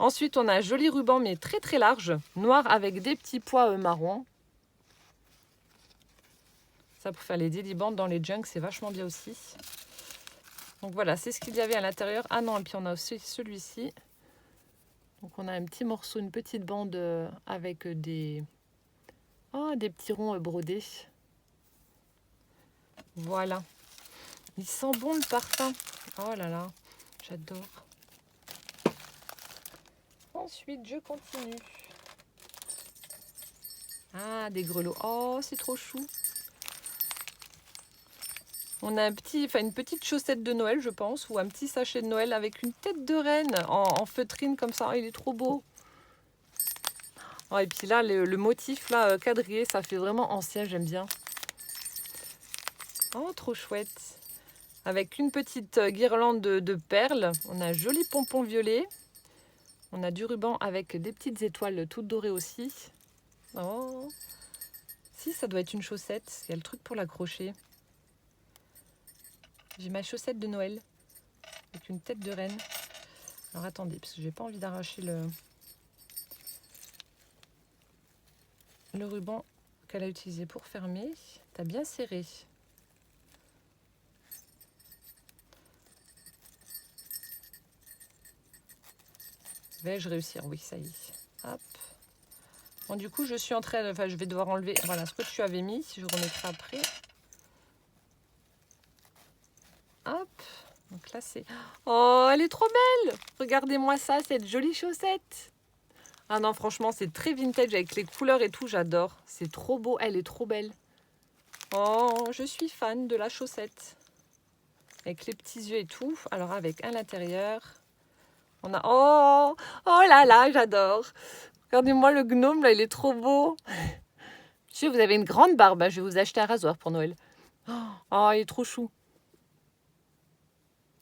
Ensuite, on a un joli ruban, mais très très large, noir avec des petits pois marrons. Ça, pour faire les daily bands dans les junks, c'est vachement bien aussi. Donc voilà, c'est ce qu'il y avait à l'intérieur. Ah non, et puis on a aussi celui-ci. Donc on a un petit morceau, une petite bande avec des petits ronds brodés. Voilà. Il sent bon le parfum. Oh là là, j'adore. Ensuite, je continue. Ah, des grelots. Oh, c'est trop chou. On a une petite chaussette de Noël, je pense, ou un petit sachet de Noël avec une tête de reine en feutrine comme ça. Oh, il est trop beau. Oh, et puis là, le motif là quadrillé, ça fait vraiment ancien, j'aime bien. Oh, trop chouette. Avec une petite guirlande de perles. On a un joli pompon violet. On a du ruban avec des petites étoiles toutes dorées aussi. Oh. Si, ça doit être une chaussette. Il y a le truc pour l'accrocher. J'ai ma chaussette de Noël avec une tête de reine. Alors attendez, parce que j'ai pas envie d'arracher le ruban qu'elle a utilisé pour fermer. T'as bien serré. Vais-je réussir? Oui, ça y est. Hop. Bon, du coup, je suis en train de... Enfin, je vais devoir enlever... Voilà, ce que tu avais mis. Je remettrai après. Hop. Donc là, c'est... Oh, elle est trop belle! Regardez-moi ça, cette jolie chaussette. Ah non, franchement, c'est très vintage avec les couleurs et tout. J'adore. C'est trop beau. Elle est trop belle. Oh, je suis fan de la chaussette. Avec les petits yeux et tout. Alors, avec à l'intérieur... On a... Oh, oh là là, j'adore. Regardez-moi le gnome, là, il est trop beau. Si vous avez une grande barbe, hein, je vais vous acheter un rasoir pour Noël. Oh, il est trop chou.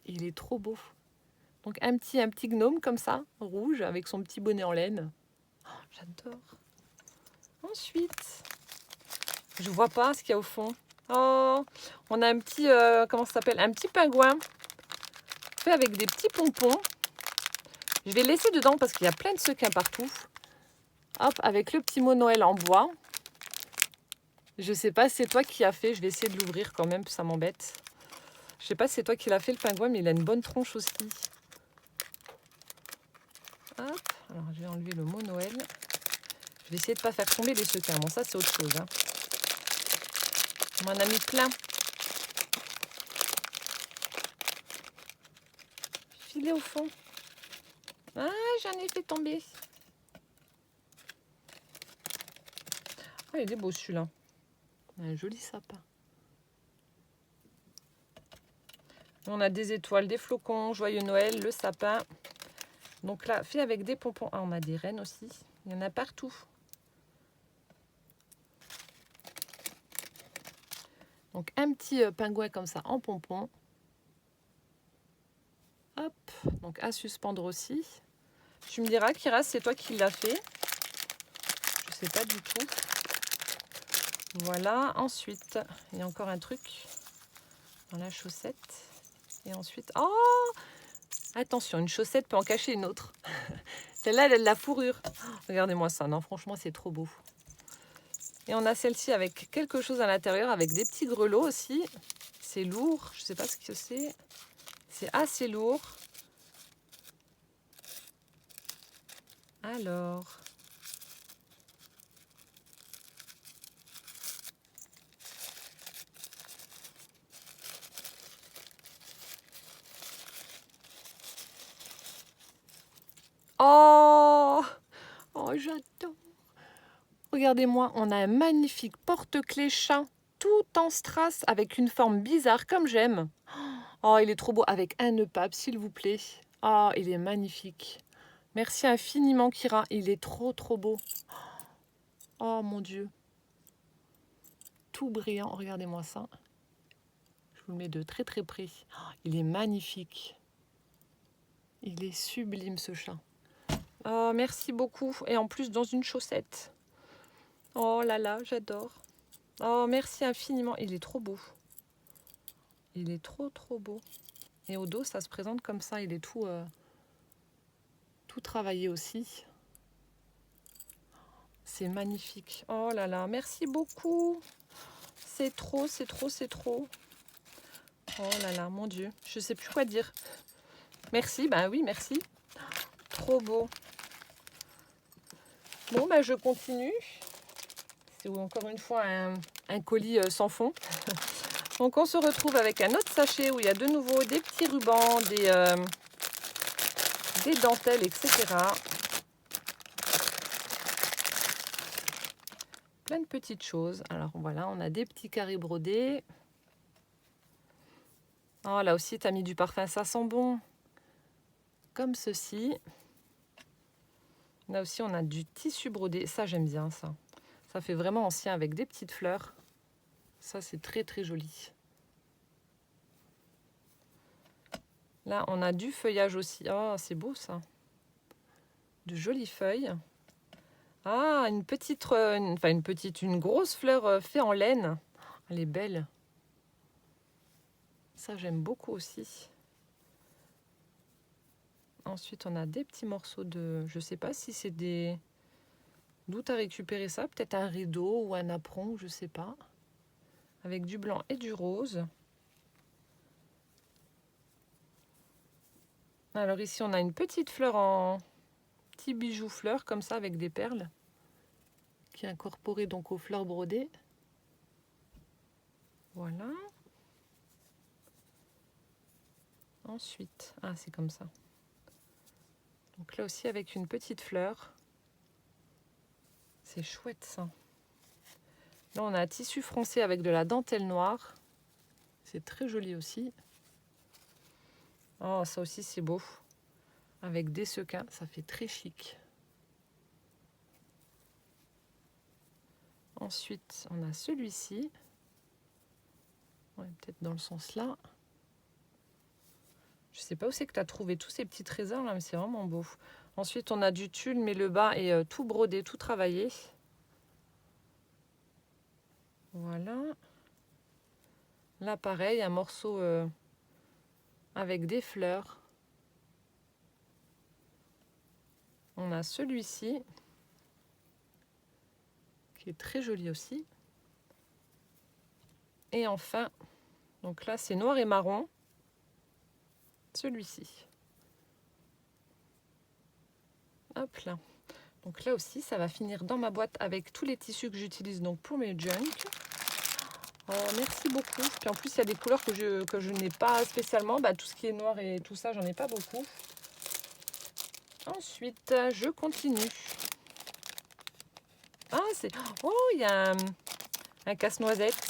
Il est trop beau. Donc un petit gnome comme ça, rouge, avec son petit bonnet en laine. Oh, j'adore. Ensuite, je vois pas ce qu'il y a au fond. Oh, on a un petit, comment ça s'appelle? Un petit pingouin fait avec des petits pompons. Je vais le laisser dedans parce qu'il y a plein de sequins partout. Hop, avec le petit mot Noël en bois. Je sais pas si c'est toi qui as fait. Je vais essayer de l'ouvrir quand même, ça m'embête. Je sais pas si c'est toi qui l'as fait le pingouin, mais il a une bonne tronche aussi. Hop, alors je vais enlever le mot Noël. Je vais essayer de ne pas faire tomber les sequins. Bon, ça c'est autre chose. Hein. On en a mis plein. Filet au fond. Ah, j'en ai fait tomber. Ah, il est beau celui-là. Un joli sapin. On a des étoiles, des flocons, joyeux Noël, le sapin. Donc là, fait avec des pompons. Ah, on a des rennes aussi. Il y en a partout. Donc un petit pingouin comme ça en pompon. Hop, donc à suspendre aussi. Tu me diras, Kira, c'est toi qui l'as fait. Je sais pas du tout. Voilà, ensuite, il y a encore un truc dans la chaussette. Et ensuite, oh! Attention, une chaussette peut en cacher une autre. Celle-là, elle a de la fourrure. Oh, regardez-moi ça, non, franchement, c'est trop beau. Et on a celle-ci avec quelque chose à l'intérieur, avec des petits grelots aussi. C'est lourd, je sais pas ce que c'est. C'est assez lourd. Alors... Oh, oh j'adore. Regardez-moi, on a un magnifique porte-clés chat, tout en strass, avec une forme bizarre, comme j'aime. Oh, il est trop beau, avec un nœud pape, s'il vous plaît. Oh, il est magnifique. Merci infiniment, Kira. Il est trop, trop beau. Oh, mon Dieu. Tout brillant. Regardez-moi ça. Je vous le mets de très, très près. Oh, il est magnifique. Il est sublime, ce chat. Oh, merci beaucoup. Et en plus, dans une chaussette. Oh là là, j'adore. Oh, merci infiniment. Il est trop beau. Il est trop, trop beau. Et au dos, ça se présente comme ça. Il est tout, tout travaillé aussi. C'est magnifique. Oh là là, merci beaucoup. C'est trop, c'est trop, c'est trop. Oh là là, mon Dieu. Je ne sais plus quoi dire. Merci, ben oui, merci. Trop beau. Bon, ben je continue. C'est encore une fois un colis sans fond. Donc on se retrouve avec un autre sachet où il y a de nouveau des petits rubans, des dentelles, etc. Plein de petites choses. Alors voilà, on a des petits carrés brodés. Oh, là aussi, tu as mis du parfum, ça sent bon. Comme ceci. Là aussi, on a du tissu brodé. Ça, j'aime bien ça. Ça fait vraiment ancien avec des petites fleurs. Ça, c'est très, très joli. Là, on a du feuillage aussi. Oh, c'est beau ça. De jolies feuilles. Ah, une petite, une grosse fleur faite en laine. Elle est belle. Ça, j'aime beaucoup aussi. Ensuite, on a des petits morceaux de... Je sais pas si c'est des... D'où tu as récupéré ça? Peut-être un rideau ou un apron, je sais pas. Avec du blanc et du rose. Alors ici, on a une petite fleur en petit bijou fleur, comme ça, avec des perles, qui est incorporée donc aux fleurs brodées. Voilà. Ensuite, ah, c'est comme ça. Donc là aussi, avec une petite fleur. C'est chouette, ça. Là, on a un tissu froncé avec de la dentelle noire. C'est très joli aussi. Oh, ça aussi, c'est beau. Avec des sequins, ça fait très chic. Ensuite, on a celui-ci. Ouais, peut-être dans le sens là. Je sais pas où c'est que tu as trouvé tous ces petits trésors là, mais c'est vraiment beau. Ensuite, on a du tulle, mais le bas est tout brodé, tout travaillé. Voilà. Là, pareil, un morceau avec des fleurs. On a celui-ci, qui est très joli aussi. Et enfin, donc là, c'est noir et marron. Celui-ci. Hop là. Donc là aussi, ça va finir dans ma boîte avec tous les tissus que j'utilise donc pour mes junk. Oh, merci beaucoup. Puis en plus, il y a des couleurs que je n'ai pas spécialement. Bah, tout ce qui est noir et tout ça, j'en ai pas beaucoup. Ensuite, je continue. Ah, c'est... Oh, il y a un casse-noisette.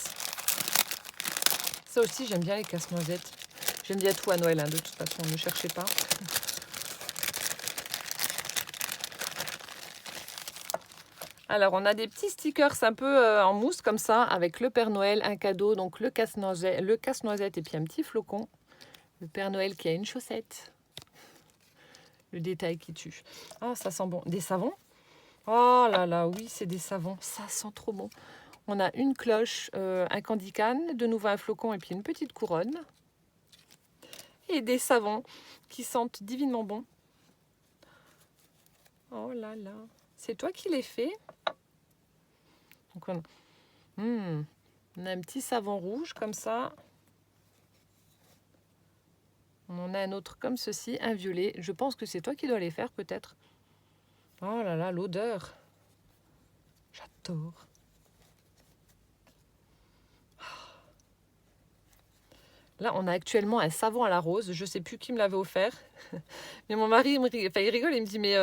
Ça aussi, j'aime bien les casse-noisettes. J'aime bien tout à Noël, hein, de toute façon, ne cherchez pas. Alors, on a des petits stickers un peu en mousse comme ça, avec le Père Noël, un cadeau, donc le casse-noisette et puis un petit flocon. Le Père Noël qui a une chaussette. Le détail qui tue. Ah, ça sent bon. Des savons? Oh là là, oui, c'est des savons. Ça sent trop bon. On a une cloche, un candy cane, de nouveau un flocon et puis une petite couronne. Et des savons qui sentent divinement bon. Oh là là. C'est toi qui les fais? Donc on a un petit savon rouge comme ça. On en a un autre comme ceci, un violet. Je pense que c'est toi qui dois les faire peut-être. Oh là là, l'odeur. J'adore. Là, on a actuellement un savon à la rose. Je ne sais plus qui me l'avait offert. Mais mon mari, il rigole. Il me dit, mais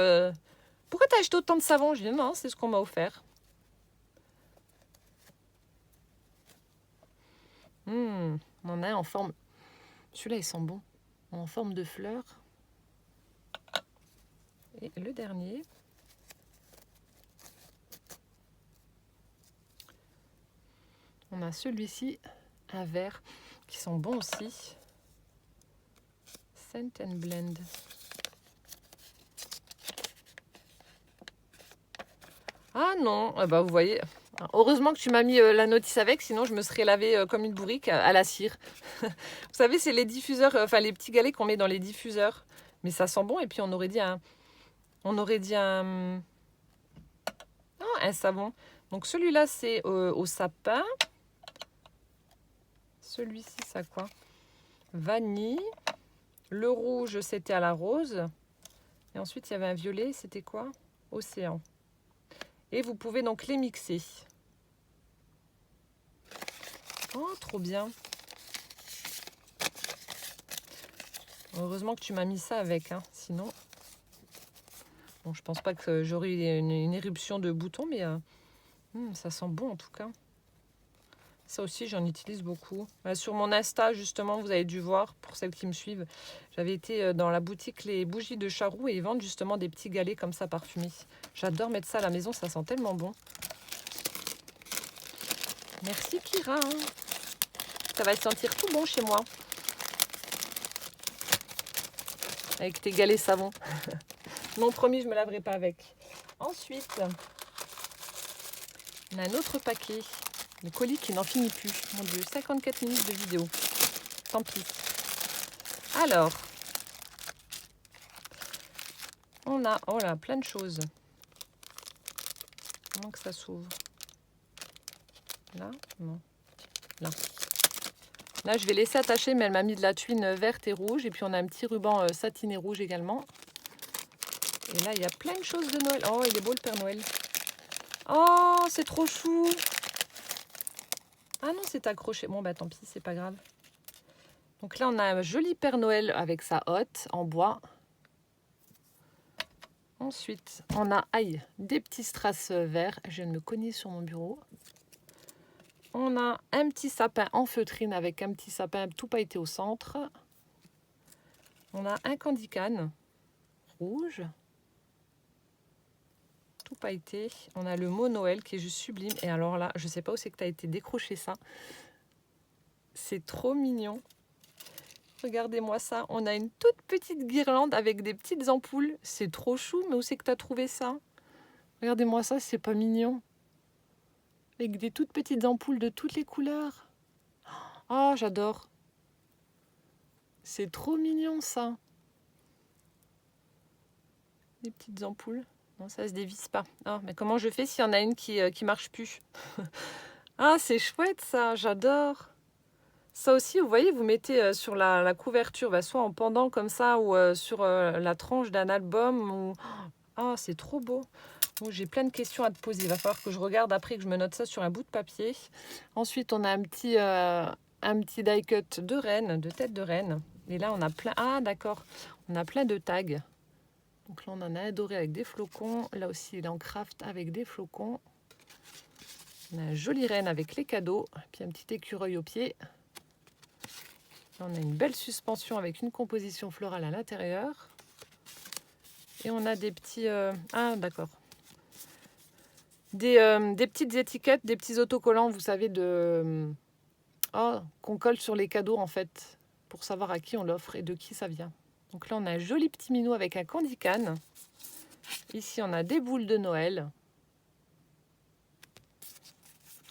pourquoi tu as acheté autant de savon? Je dis, non, c'est ce qu'on m'a offert. On en a un en forme... Celui-là, il sent bon. En forme de fleur. Et le dernier. On a celui-ci, un vert, qui sent bon aussi. Scent and Blend. Ah non, ah bah vous voyez. Heureusement que tu m'as mis la notice avec, sinon je me serais lavée comme une bourrique à la cire. Vous savez, c'est les diffuseurs, enfin les petits galets qu'on met dans les diffuseurs. Mais ça sent bon et puis on aurait dit un... Oh, un savon. Donc celui-là, c'est au sapin. Celui-ci, ça quoi? Vanille. Le rouge, c'était à la rose. Et ensuite, il y avait un violet, c'était quoi? Océan. Et vous pouvez donc les mixer. Oh, trop bien. Heureusement que tu m'as mis ça avec, hein. Sinon... Bon, je pense pas que j'aurai une éruption de boutons, mais ça sent bon en tout cas. Ça aussi, j'en utilise beaucoup. Sur mon Insta, justement, vous avez dû voir, pour celles qui me suivent, j'avais été dans la boutique Les Bougies de Charroux et ils vendent justement des petits galets comme ça parfumés. J'adore mettre ça à la maison, ça sent tellement bon. Merci Kira. Ça va sentir tout bon chez moi. avec tes galets savon. Non, promis, je ne me laverai pas avec. Ensuite, on a un autre paquet. Le colis qui n'en finit plus. Mon Dieu, 54 minutes de vidéo. Tant pis. Alors, on a, oh là, plein de choses. Comment que ça s'ouvre? Là? Non. Là. Là, je vais laisser attacher, mais elle m'a mis de la tuile verte et rouge. Et puis, on a un petit ruban satiné rouge également. Et là, il y a plein de choses de Noël. Oh, il est beau le Père Noël. Oh, c'est trop chou. Ah non, c'est accroché. Bon, bah tant pis, c'est pas grave. Donc là, on a un joli Père Noël avec sa hotte en bois. Ensuite, on a des petits strass verts. Je viens de me cogner sur mon bureau. On a un petit sapin en feutrine avec un petit sapin tout pailleté au centre. On a un candy cane rouge. Tout pailleté. On a le mot Noël qui est juste sublime. Et alors là, je sais pas où c'est que tu as été décroché ça. C'est trop mignon. Regardez-moi ça. On a une toute petite guirlande avec des petites ampoules. C'est trop chou. Mais où c'est que tu as trouvé ça? Regardez-moi ça, c'est pas mignon. Avec des toutes petites ampoules de toutes les couleurs. Oh, j'adore. C'est trop mignon ça. Des petites ampoules. Non, ça se dévisse pas. Ah, mais comment je fais s'il y en a une qui marche plus? Ah, c'est chouette ça, j'adore. Ça aussi, vous voyez, vous mettez sur la couverture, bah, soit en pendant comme ça, ou sur la tranche d'un album. Ou... Ah, c'est trop beau. Bon, j'ai plein de questions à te poser. Il va falloir que je regarde après, que je me note ça sur un bout de papier. Ensuite, on a un petit die cut de reine, de tête de reine. Et là, on a plein... Ah, d'accord. On a plein de tags. Donc là, on en a un doré avec des flocons. Là aussi, il est en craft avec des flocons. On a un joli renne avec les cadeaux. Puis un petit écureuil au pied. Là, on a une belle suspension avec une composition florale à l'intérieur. Et on a des petits... Ah, d'accord. Des petites étiquettes, des petits autocollants, vous savez, qu'on colle sur les cadeaux, en fait, pour savoir à qui on l'offre et de qui ça vient. Donc là, on a un joli petit minou avec un candy cane. Ici, on a des boules de Noël.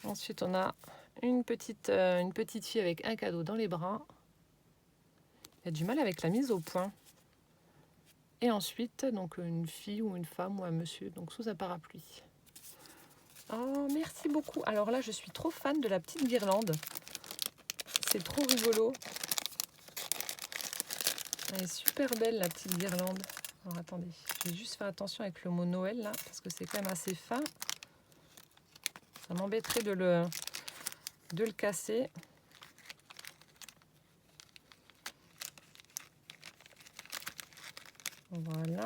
Ensuite, on a une petite fille avec un cadeau dans les bras. Il y a du mal avec la mise au point. Et ensuite, donc une fille ou une femme ou un monsieur, donc sous un parapluie. Oh, merci beaucoup. Alors là, je suis trop fan de la petite guirlande. C'est trop rigolo. Elle est super belle, la petite guirlande. Alors attendez, je vais juste faire attention avec le mot Noël là, parce que c'est quand même assez fin. Ça m'embêterait de le casser. Voilà.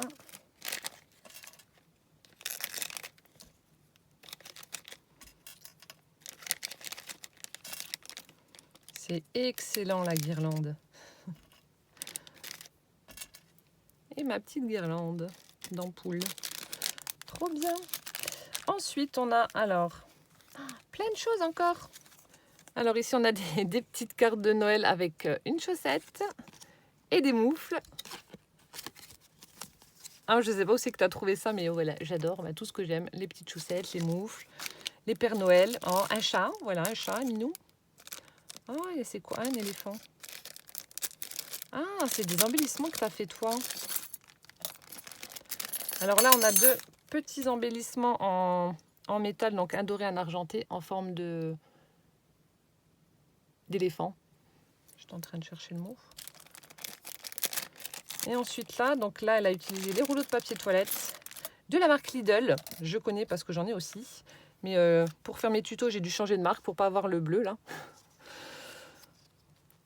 C'est excellent la guirlande. Et ma petite guirlande d'ampoule. Trop bien. Ensuite, on a alors plein de choses encore. Alors ici, on a des petites cartes de Noël avec une chaussette et des moufles. Ah, je ne sais pas où c'est que tu as trouvé ça, mais voilà, j'adore tout ce que j'aime. Les petites chaussettes, les moufles, les Pères Noël. Oh, un chat, voilà, un chat, un minou. Oh, et c'est quoi? Un éléphant. Ah, c'est des embellissements que tu as fait toi. Alors là, on a deux petits embellissements en métal, donc un doré, un argenté, en forme d'éléphant. Je suis en train de chercher le mot. Et ensuite là, donc là, elle a utilisé les rouleaux de papier toilette de la marque Lidl. Je connais parce que j'en ai aussi. Mais pour faire mes tutos, j'ai dû changer de marque pour pas avoir le bleu là.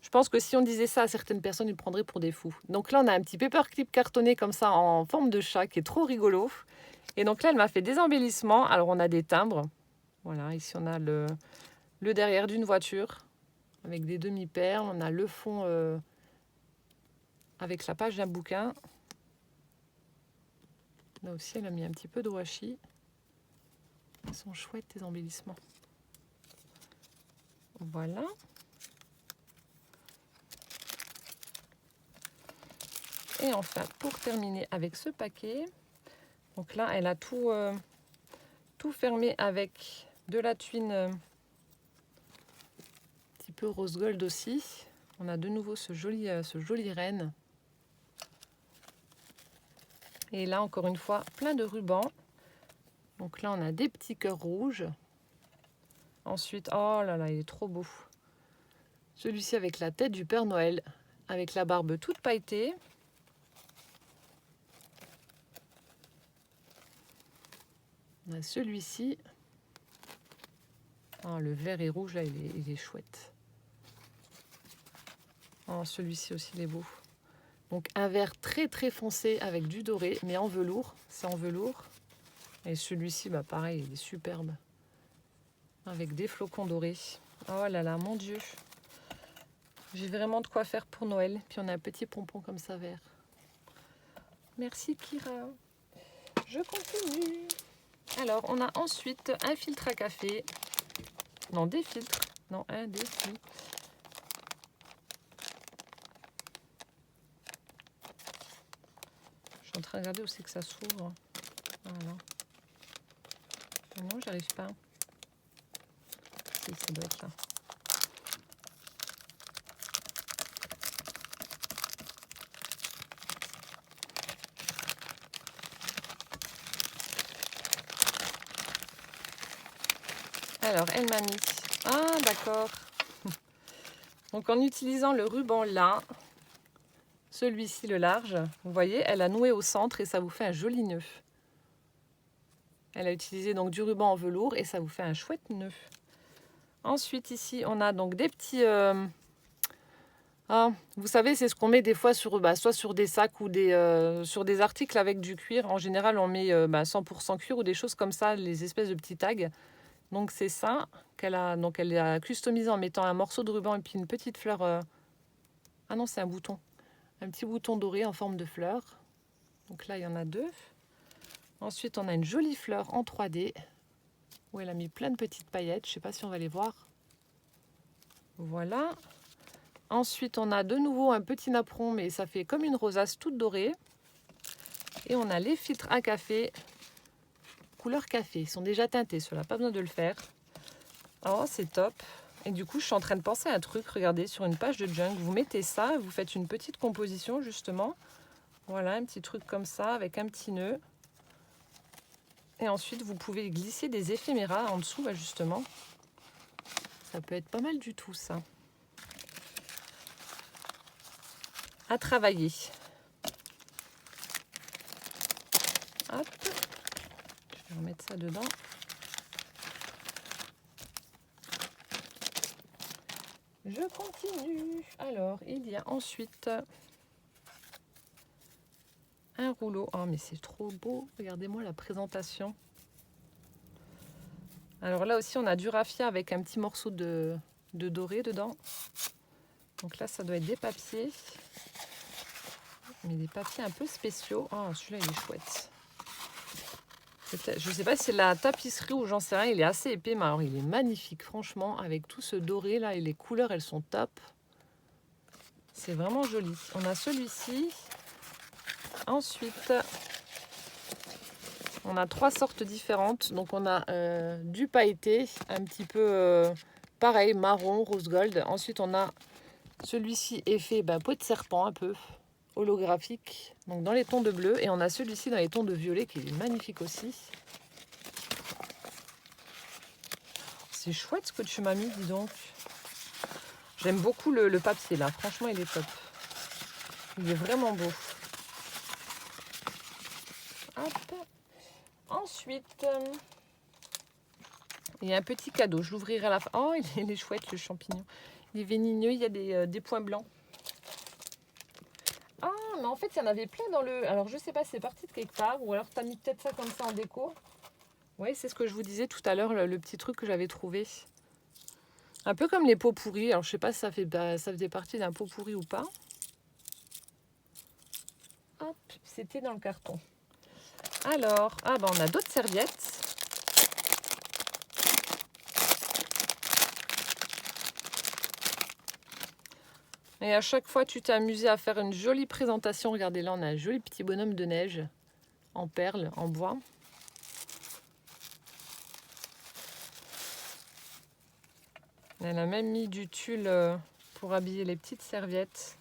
Je pense que si on disait ça à certaines personnes, ils me prendraient pour des fous. Donc là, on a un petit paperclip cartonné comme ça en forme de chat qui est trop rigolo. Et donc là, elle m'a fait des embellissements. Alors on a des timbres. Voilà, ici on a le derrière d'une voiture avec des demi-perles. On a le fond avec la page d'un bouquin. Là aussi, elle a mis un petit peu de washi. Ils sont chouettes, tes embellissements. Voilà. Et enfin, pour terminer avec ce paquet, donc là, elle a tout fermé avec de la tuile un petit peu rose gold aussi. On a de nouveau ce joli renne. Et là, encore une fois, plein de rubans. Donc là, on a des petits cœurs rouges. Ensuite, oh là là, il est trop beau. Celui-ci avec la tête du Père Noël, avec la barbe toute pailletée. On a celui-ci. Oh, le vert et rouge, là, il est chouette. Oh, celui-ci aussi, il est beau. Donc un vert très très foncé avec du doré, mais en velours. C'est en velours. Et celui-ci, bah pareil, il est superbe. Avec des flocons dorés. Oh là là, mon Dieu. J'ai vraiment de quoi faire pour Noël. Puis on a un petit pompon comme ça vert. Merci Kira. Je continue. Alors, on a ensuite un filtre à café. Non, des filtres. Non, des filtres. Je suis en train de regarder où c'est que ça s'ouvre. Voilà. Non, j'arrive pas. Si, ça doit être là. Alors, elle m'a mis... Ah, d'accord. Donc, en utilisant le ruban là, celui-ci, le large, vous voyez, elle a noué au centre et ça vous fait un joli nœud. Elle a utilisé donc du ruban en velours et ça vous fait un chouette nœud. Ensuite, ici, on a donc des petits... vous savez, c'est ce qu'on met des fois sur, soit sur des sacs ou sur des articles avec du cuir. En général, on met 100% cuir ou des choses comme ça, les espèces de petits tags. Donc c'est ça qu'elle a, donc elle a customisé en mettant un morceau de ruban et puis une petite fleur. Ah non, c'est un bouton. Un petit bouton doré en forme de fleur. Donc là, il y en a 2. Ensuite, on a une jolie fleur en 3D où elle a mis plein de petites paillettes. Je ne sais pas si on va les voir. Voilà. Ensuite, on a de nouveau un petit napperon, mais ça fait comme une rosace toute dorée. Et on a les filtres à café, couleur café. Ils sont déjà teintés, ceux-là, pas besoin de le faire. Oh, c'est top. Et du coup, je suis en train de penser à un truc. Regardez, sur une page de junk, vous mettez ça, vous faites une petite composition, justement. Voilà, un petit truc comme ça, avec un petit nœud. Et ensuite, vous pouvez glisser des éphéméras en dessous, justement. Ça peut être pas mal du tout, ça. À travailler. Hop. Je vais remettre ça dedans. Je continue. Alors, il y a ensuite un rouleau. Oh, mais c'est trop beau. Regardez-moi la présentation. Alors là aussi, on a du raffia avec un petit morceau de doré dedans. Donc là, ça doit être des papiers. Mais des papiers un peu spéciaux. Oh, celui-là, il est chouette. Je ne sais pas si c'est la tapisserie ou j'en sais rien. Il est assez épais, mais alors il est magnifique, franchement. Avec tout ce doré là et les couleurs, elles sont top. C'est vraiment joli. On a celui-ci. Ensuite, on a 3 sortes différentes. Donc on a du pailleté, un petit peu pareil, marron, rose gold. Ensuite, on a celui-ci effet peau de serpent un peu holographique, donc dans les tons de bleu. Et on a celui-ci dans les tons de violet qui est magnifique aussi. C'est chouette ce que tu m'as mis, dis donc. J'aime beaucoup le papier là, franchement il est top. Il est vraiment beau. Hop. Ensuite, il y a un petit cadeau, je l'ouvrirai à la fin. Oh, il est chouette le champignon. Il est vénineux, il y a des points blancs. Ah, mais en fait il y en avait plein dans le... Alors je sais pas, c'est parti de quelque part, ou alors tu as mis peut-être ça comme ça en déco. Oui, c'est ce que je vous disais tout à l'heure, le petit truc que j'avais trouvé. Un peu comme les pots pourris. Alors, je sais pas si ça faisait partie d'un pot pourri ou pas. Hop, c'était dans le carton. Alors, on a d'autres serviettes. Et à chaque fois, tu t'es amusé à faire une jolie présentation. Regardez, là, on a un joli petit bonhomme de neige en perles, en bois. Elle a même mis du tulle pour habiller les petites serviettes.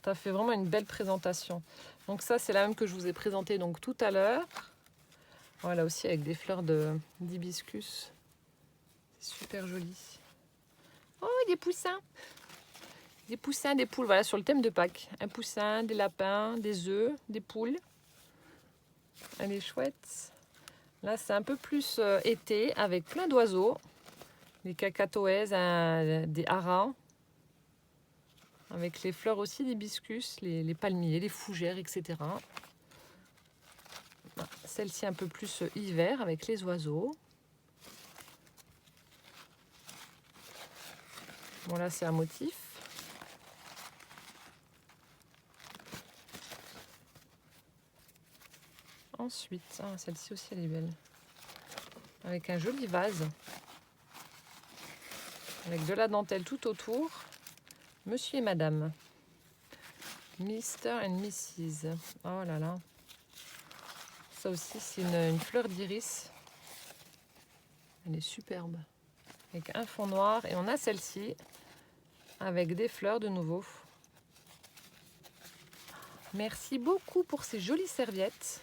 Tu as fait vraiment une belle présentation. Donc ça, c'est la même que je vous ai présentée donc tout à l'heure. Voilà, aussi avec des fleurs d'hibiscus. C'est super joli. Oh, des poussins! Des poussins, des poules, voilà, sur le thème de Pâques. Un poussin, des lapins, des œufs, des poules. Elle est chouette. Là, c'est un peu plus été, avec plein d'oiseaux. Des cacatoès, des haras. Avec les fleurs aussi d'hibiscus, les palmiers, les fougères, etc. Celle-ci un peu plus hiver, avec les oiseaux. Bon, là, c'est un motif. Ensuite, celle-ci aussi, elle est belle. Avec un joli vase. Avec de la dentelle tout autour. Monsieur et Madame. Mr. and Mrs. Oh là là. Ça aussi, c'est une fleur d'iris. Elle est superbe. Avec un fond noir. Et on a celle-ci avec des fleurs de nouveau. Merci beaucoup pour ces jolies serviettes.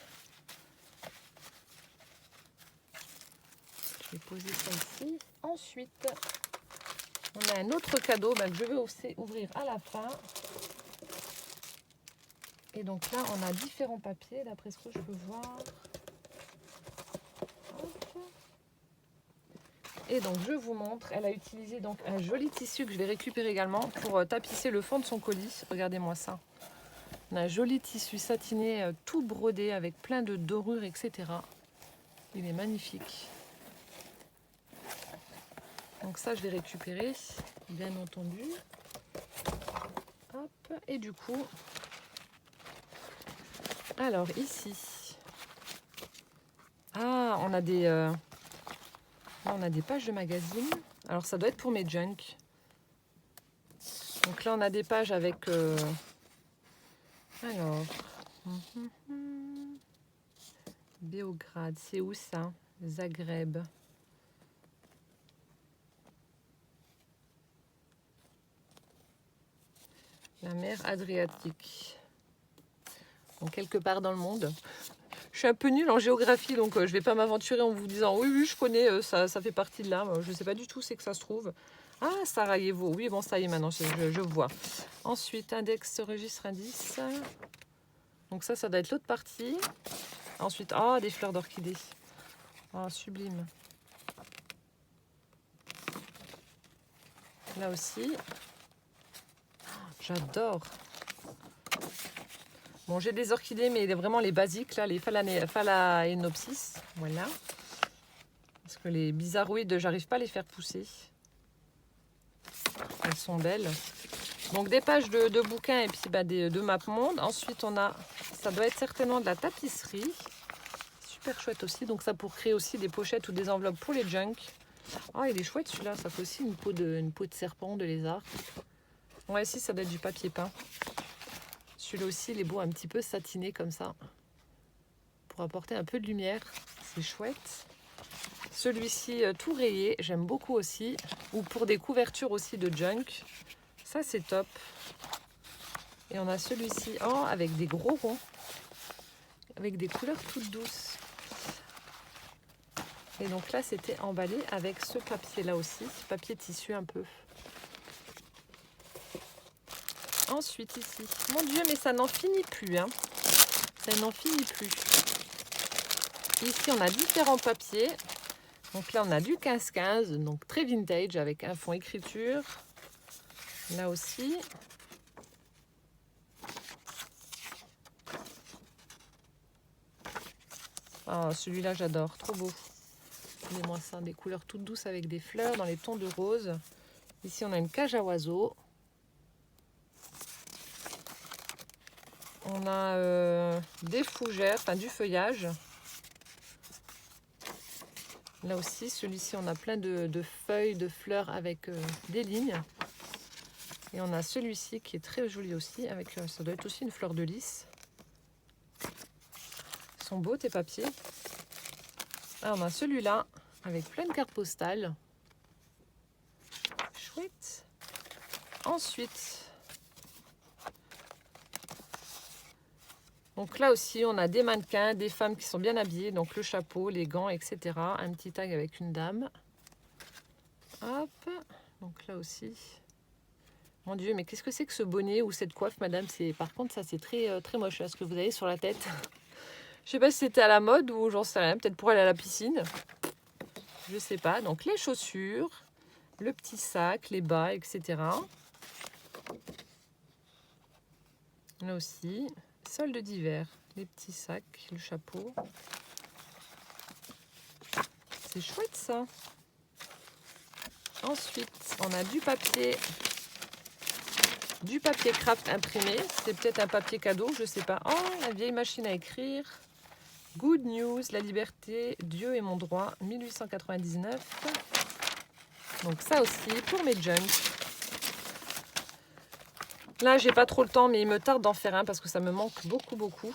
Je vais poser ça ici. Ensuite, on a un autre cadeau que je vais aussi ouvrir à la fin. Et donc là, on a différents papiers, d'après ce que je peux voir. Hop. Et donc, je vous montre. Elle a utilisé donc un joli tissu que je vais récupérer également pour tapisser le fond de son colis. Regardez-moi ça. On a un joli tissu satiné, tout brodé avec plein de dorures, etc. Il est magnifique. Donc ça, je vais récupérer, bien entendu. Hop. Et du coup, alors ici, on a des pages de magazine. Alors ça doit être pour mes junk. Donc là, on a des pages avec... alors... Beograd, c'est où ça? Zagreb. La mer Adriatique. Donc quelque part dans le monde. Je suis un peu nulle en géographie, donc je ne vais pas m'aventurer en vous disant oui, je connais, ça fait partie de là. Je ne sais pas du tout c'est que ça se trouve. Ah, Sarajevo. Oui, bon, ça y est, maintenant, je vois. Ensuite, index, registre, indice. Donc ça doit être l'autre partie. Ensuite, des fleurs d'orchidée. Sublime. Là aussi. J'adore. Bon, j'ai des orchidées, mais vraiment les basiques, là, les Phalaenopsis. Voilà. Parce que les bizarroïdes, j'arrive pas à les faire pousser. Elles sont belles. Donc, des pages de bouquins et puis de MapMonde. Ensuite, on a, ça doit être certainement de la tapisserie. Super chouette aussi. Donc, ça pour créer aussi des pochettes ou des enveloppes pour les junk. Il est chouette celui-là. Ça fait aussi une peau de serpent, de lézard. Ouais, ici, ça doit être du papier peint. Celui-là aussi, il est beau, un petit peu satiné comme ça. Pour apporter un peu de lumière. C'est chouette. Celui-ci, tout rayé, j'aime beaucoup aussi. Ou pour des couvertures aussi de junk. Ça, c'est top. Et on a celui-ci, avec des gros ronds. Avec des couleurs toutes douces. Et donc là, c'était emballé avec ce papier-là aussi. Papier tissu un peu. Ensuite, ici. Mon Dieu, mais ça n'en finit plus. Hein. Ça n'en finit plus. Ici, on a différents papiers. Donc là, on a du 15-15, donc très vintage, avec un fond écriture. Là aussi. Celui-là, j'adore. Trop beau. Regardez-moi ça, des couleurs toutes douces avec des fleurs dans les tons de rose. Ici, on a une cage à oiseaux. On a des fougères, du feuillage. Là aussi, celui-ci, on a plein de feuilles, de fleurs avec des lignes. Et on a celui-ci qui est très joli aussi, avec ça doit être aussi une fleur de lys. Ils sont beaux tes papiers. Ah, on a celui-là avec plein de cartes postales. Chouette. Ensuite, donc là aussi, on a des mannequins, des femmes qui sont bien habillées. Donc le chapeau, les gants, etc. Un petit tag avec une dame. Hop. Donc là aussi. Mon Dieu, mais qu'est-ce que c'est que ce bonnet ou cette coiffe, madame? Par contre, ça, c'est très, très moche, là, ce que vous avez sur la tête. Je sais pas si c'était à la mode ou j'en sais rien. Peut-être pour aller à la piscine. Je sais pas. Donc les chaussures, le petit sac, les bas, etc. Là aussi, solde d'hiver, les petits sacs, le chapeau. C'est chouette ça. Ensuite, on a du papier craft imprimé. C'est peut-être un papier cadeau, je sais pas. Oh, la vieille machine à écrire. Good News, la liberté, Dieu est mon droit, 1899. Donc ça aussi, pour mes junks. Là, j'ai pas trop le temps, mais il me tarde d'en faire un parce que ça me manque beaucoup, beaucoup.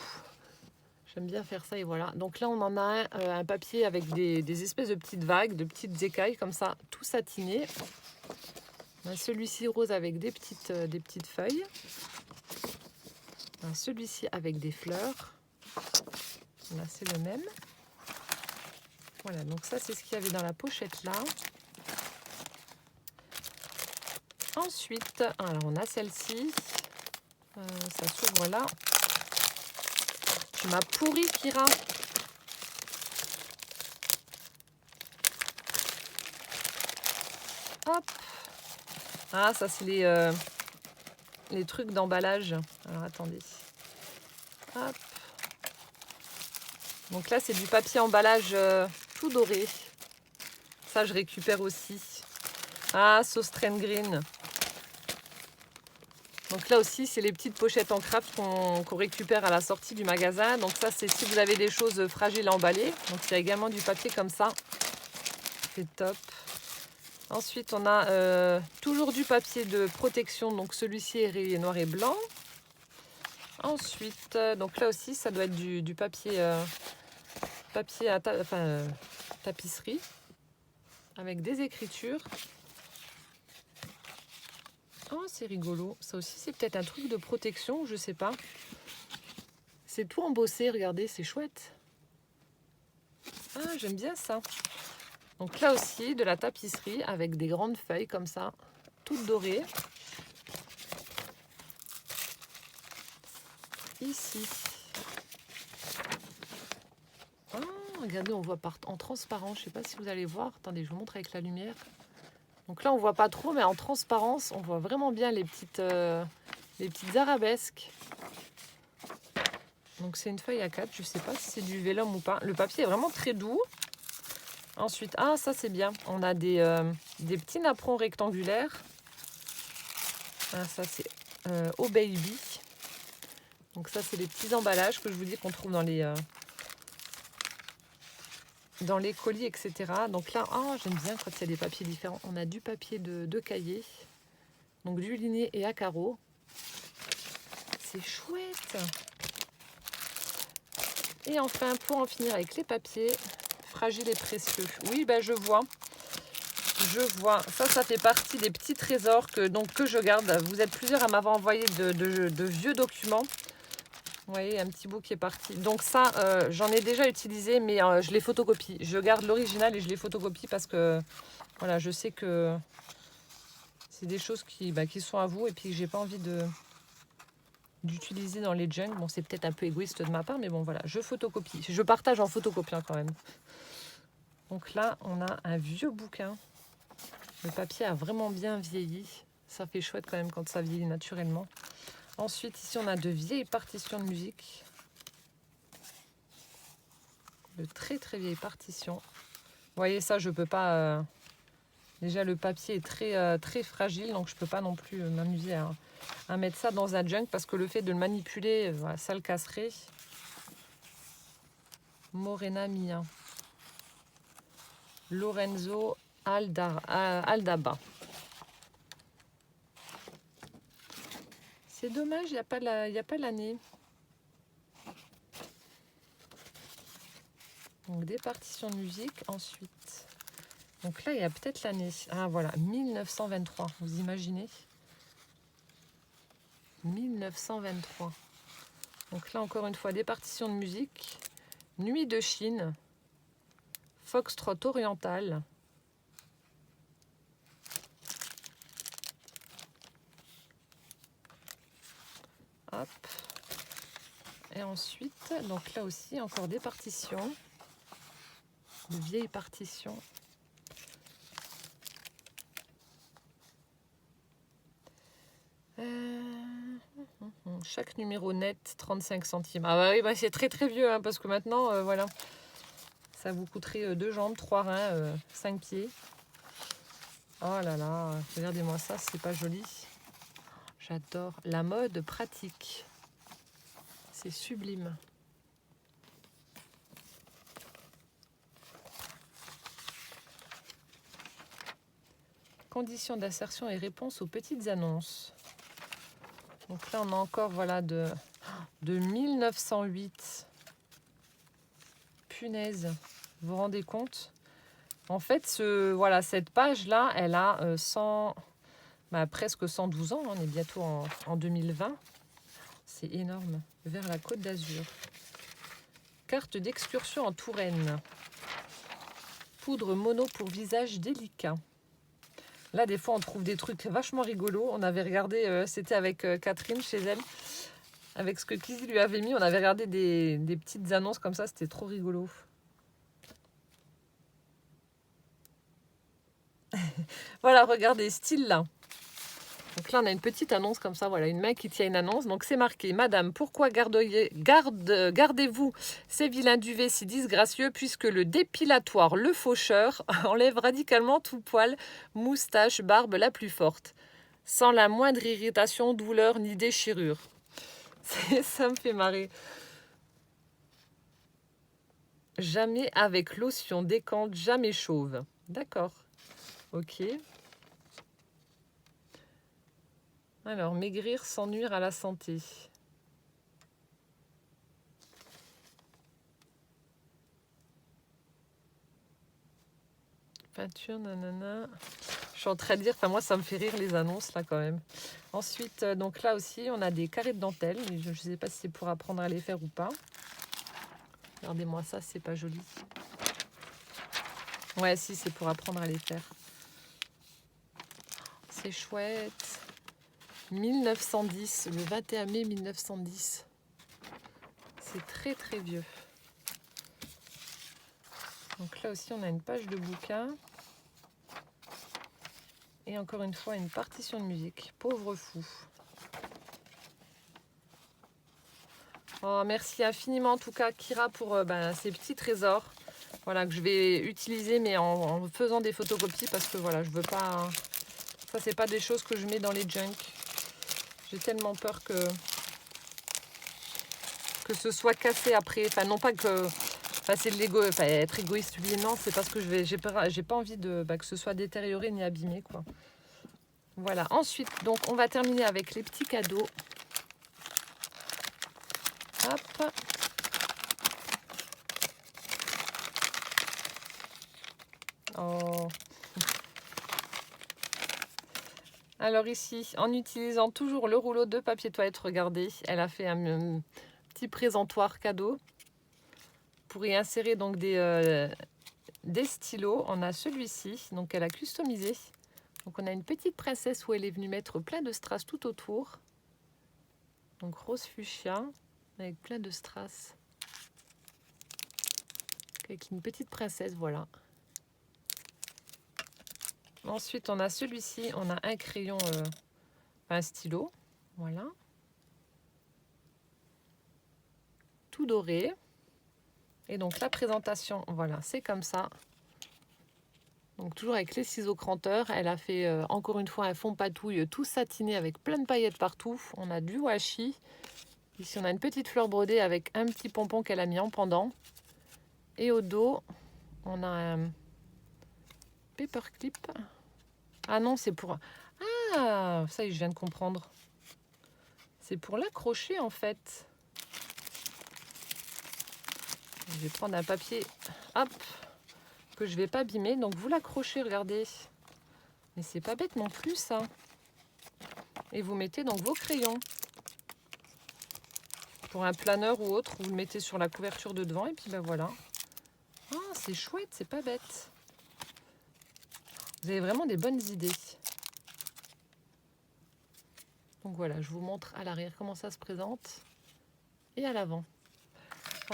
J'aime bien faire ça et voilà. Donc là, on en a un papier avec des espèces de petites vagues, de petites écailles comme ça, tout satiné. On a celui-ci rose avec des petites feuilles. On a celui-ci avec des fleurs. Là, c'est le même. Voilà, donc ça, c'est ce qu'il y avait dans la pochette là. Ensuite, alors on a celle-ci. Ça s'ouvre là. Tu m'as pourri, Kira. Hop. Ah, ça, c'est les trucs d'emballage. Alors, attendez. Hop. Donc là, c'est du papier emballage tout doré. Ça, je récupère aussi. Ah, Sauce Train Green. Donc là aussi, c'est les petites pochettes en craft qu'on récupère à la sortie du magasin. Donc ça, c'est si vous avez des choses fragiles à emballer. Donc il y a également du papier comme ça. C'est top. Ensuite, on a toujours du papier de protection. Donc celui-ci est rayé noir et blanc. Ensuite, donc là aussi, ça doit être du papier, tapisserie avec des écritures. Oh, c'est rigolo. Ça aussi, c'est peut-être un truc de protection, je sais pas. C'est tout embossé, regardez, c'est chouette. Ah, j'aime bien ça. Donc là aussi, de la tapisserie avec des grandes feuilles comme ça, toutes dorées. Ici. Ah, regardez, on voit en transparent. Je sais pas si vous allez voir. Attendez, je vous montre avec la lumière. Donc là, on voit pas trop, mais en transparence, on voit vraiment bien les petites arabesques. Donc c'est une feuille A4, je sais pas si c'est du vélum ou pas. Le papier est vraiment très doux. Ensuite, ah ça c'est bien, on a des petits napperons rectangulaires. Ah, ça c'est Oh Baby. Donc ça c'est les petits emballages que je vous dis qu'on trouve dans les colis, etc. Donc là, oh, j'aime bien quand il y a des papiers différents. On a du papier de cahier, donc du liné et à carreaux. C'est chouette. Et enfin, pour en finir avec les papiers fragiles et précieux. Oui, ben je vois. Ça fait partie des petits trésors que je garde. Vous êtes plusieurs à m'avoir envoyé de vieux documents. Vous voyez, un petit bout qui est parti. Donc ça, j'en ai déjà utilisé, mais je les photocopie. Je garde l'original et je les photocopie parce que voilà, je sais que c'est des choses qui sont à vous et puis que j'ai pas envie d'utiliser dans les junk. Bon, c'est peut-être un peu égoïste de ma part, mais bon, voilà, je photocopie. Je partage en photocopiant quand même. Donc là, on a un vieux bouquin. Le papier a vraiment bien vieilli. Ça fait chouette quand même quand ça vieillit naturellement. Ensuite, ici, on a de vieilles partitions de musique. De très très vieilles partitions. Vous voyez, ça, je peux pas... Déjà, le papier est très fragile, donc je peux pas non plus m'amuser à mettre ça dans un junk parce que le fait de le manipuler, voilà, ça le casserait. Morena Mia. Lorenzo Aldaba. C'est dommage, il n'y a pas l'année. Donc des partitions de musique ensuite. Donc là, il y a peut-être l'année. Ah voilà, 1923, vous imaginez? 1923. Donc là, encore une fois, des partitions de musique. Nuit de Chine. Foxtrot oriental. Hop. Et ensuite, donc là aussi, encore des partitions. De vieilles partitions. Chaque numéro net, 35 centimes. Ah bah oui, bah c'est très très vieux, hein, parce que maintenant, voilà, ça vous coûterait 2 jambes, 3 reins, 5 pieds. Oh là là, regardez-moi ça, c'est pas joli. J'adore la mode pratique. C'est sublime. Conditions d'insertion et réponse aux petites annonces. Donc là, on a encore voilà, de 1908. Punaise, vous vous rendez compte? En fait, voilà, cette page-là, elle a presque 112 ans. On est bientôt en 2020. C'est énorme. Vers la Côte d'Azur. Carte d'excursion en Touraine. Poudre mono pour visage délicat. Là, des fois, on trouve des trucs vachement rigolos. On avait regardé, c'était avec Catherine chez elle, avec ce que Kizzy lui avait mis. On avait regardé des petites annonces comme ça. C'était trop rigolo. Voilà, regardez, style là. Donc là, on a une petite annonce comme ça, voilà, une main qui tient une annonce. Donc c'est marqué: Madame, pourquoi gardez-vous ces vilains duvets si disgracieux, puisque le dépilatoire Le Faucheur enlève radicalement tout poil, moustache, barbe la plus forte, sans la moindre irritation, douleur ni déchirure. Ça me fait marrer. Jamais avec lotion décante, jamais chauve. D'accord. Ok. Alors, maigrir sans nuire à la santé. Peinture, nanana. Je suis en train de dire, moi ça me fait rire les annonces là quand même. Ensuite, donc là aussi, on a des carrés de dentelle. Je ne sais pas si c'est pour apprendre à les faire ou pas. Regardez-moi ça, c'est pas joli. Ouais, si, c'est pour apprendre à les faire. C'est chouette. 1910, le 21 mai 1910. C'est très très vieux. Donc là aussi, on a une page de bouquin. Et encore une fois, une partition de musique. Pauvre fou. Oh, merci infiniment en tout cas, Kira, pour ces petits trésors. Voilà, que je vais utiliser, mais en faisant des photocopies, parce que voilà, je veux pas... Ça, c'est pas des choses que je mets dans les junk. J'ai tellement peur que ce soit cassé après. Enfin, non pas que... Enfin, c'est de l'ego... Enfin, être égoïste, oui, non, c'est parce que j'ai pas envie de que ce soit détérioré ni abîmé, quoi. Voilà. Ensuite, donc, on va terminer avec les petits cadeaux. Hop. Oh. Alors ici, en utilisant toujours le rouleau de papier toilette, regardez, elle a fait un petit présentoir cadeau. Pour y insérer donc des stylos, on a celui-ci, donc elle a customisé. Donc on a une petite princesse où elle est venue mettre plein de strass tout autour. Donc rose fuchsia avec plein de strass. Avec une petite princesse, voilà. Ensuite, on a celui-ci, on a un crayon, un stylo, voilà. Tout doré. Et donc la présentation, voilà, c'est comme ça. Donc toujours avec les ciseaux cranteurs. Elle a fait encore une fois un fond patouille tout satiné avec plein de paillettes partout. On a du washi. Ici, on a une petite fleur brodée avec un petit pompon qu'elle a mis en pendant. Et au dos, on a un paperclip. Ah non, c'est pour... Ah, ça y est, je viens de comprendre. C'est pour l'accrocher en fait. Je vais prendre un papier, hop, que je vais pas abîmer. Donc vous l'accrochez, regardez. Mais c'est pas bête non plus ça. Et vous mettez donc vos crayons. Pour un planeur ou autre, vous le mettez sur la couverture de devant et puis ben voilà. Ah, c'est chouette, c'est pas bête. Vous avez vraiment des bonnes idées. Donc voilà, je vous montre à l'arrière comment ça se présente et à l'avant.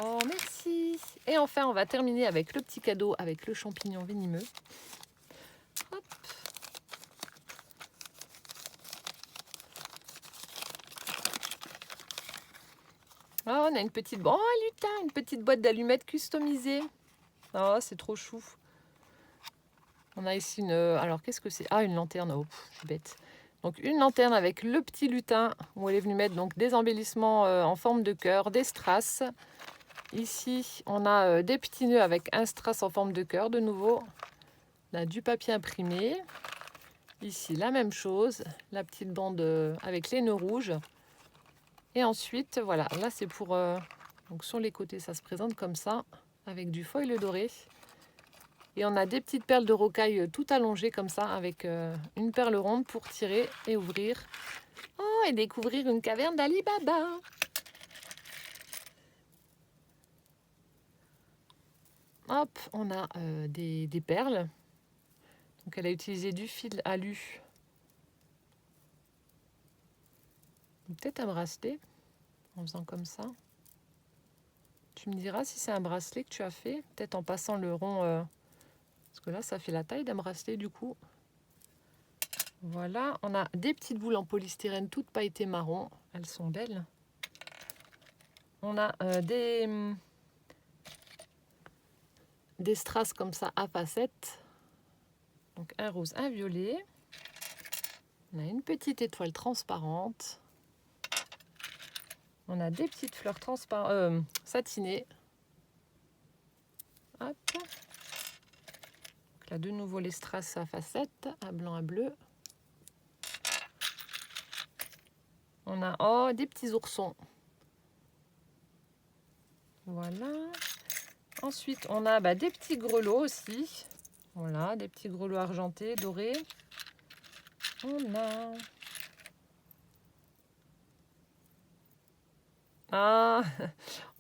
Oh, merci. Et enfin, on va terminer avec le petit cadeau avec le champignon venimeux. Hop. Oh, on a une petite... Oh, lutin, une petite boîte d'allumettes customisée. Oh, c'est trop chou. On a ici une... Alors, qu'est-ce que c'est? Ah, une lanterne. Oh, je suis bête. Donc, une lanterne avec le petit lutin où elle est venue mettre donc, des embellissements en forme de cœur, des strass. Ici, on a des petits nœuds avec un strass en forme de cœur de nouveau. On a du papier imprimé. Ici, la même chose. La petite bande avec les nœuds rouges. Et ensuite, voilà, là c'est pour... donc sur les côtés, ça se présente comme ça, avec du foil doré. Et on a des petites perles de rocaille tout allongées comme ça, avec une perle ronde pour tirer et ouvrir. Oh, et découvrir une caverne d'Ali Baba. Hop, on a des perles. Donc elle a utilisé du fil alu. Peut-être un bracelet, en faisant comme ça. Tu me diras si c'est un bracelet que tu as fait, peut-être en passant le rond, parce que là, ça fait la taille d'un bracelet du coup. Voilà, on a des petites boules en polystyrène toutes pailletées marron, elles sont belles. On a des strass comme ça à facettes, donc un rose, un violet. On a une petite étoile transparente. On a des petites fleurs satinées. Hop. Donc là, de nouveau, les strass à facettes, à blanc, à bleu. On a des petits oursons. Voilà. Ensuite, on a des petits grelots aussi. Voilà, des petits grelots argentés, dorés.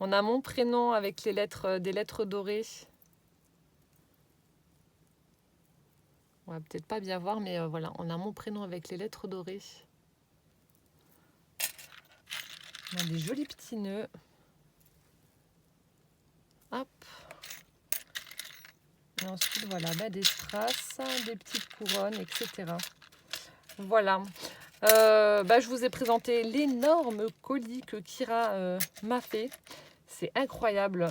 On a mon prénom avec les lettres, des lettres dorées. On va peut-être pas bien voir, mais voilà, on a mon prénom avec les lettres dorées. On a des jolis petits nœuds. Hop. Et ensuite, voilà, des strass, des petites couronnes, etc. Voilà. Je vous ai présenté l'énorme colis que Kira m'a fait. C'est incroyable.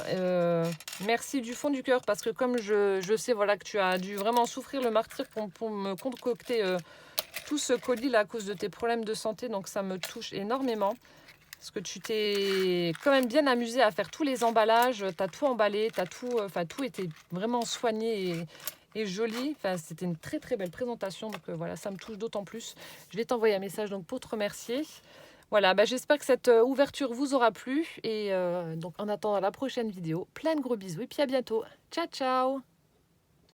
Merci du fond du cœur parce que comme je sais voilà, que tu as dû vraiment souffrir le martyre pour me concocter tout ce colis là à cause de tes problèmes de santé. Donc ça me touche énormément. Parce que tu t'es quand même bien amusé à faire tous les emballages. Tu as tout emballé, tout était vraiment soigné et joli. Enfin, c'était une très très belle présentation. Donc voilà, ça me touche d'autant plus. Je vais t'envoyer un message donc, pour te remercier. Voilà, j'espère que cette ouverture vous aura plu. Et donc en attendant la prochaine vidéo, plein de gros bisous et puis à bientôt. Ciao, ciao!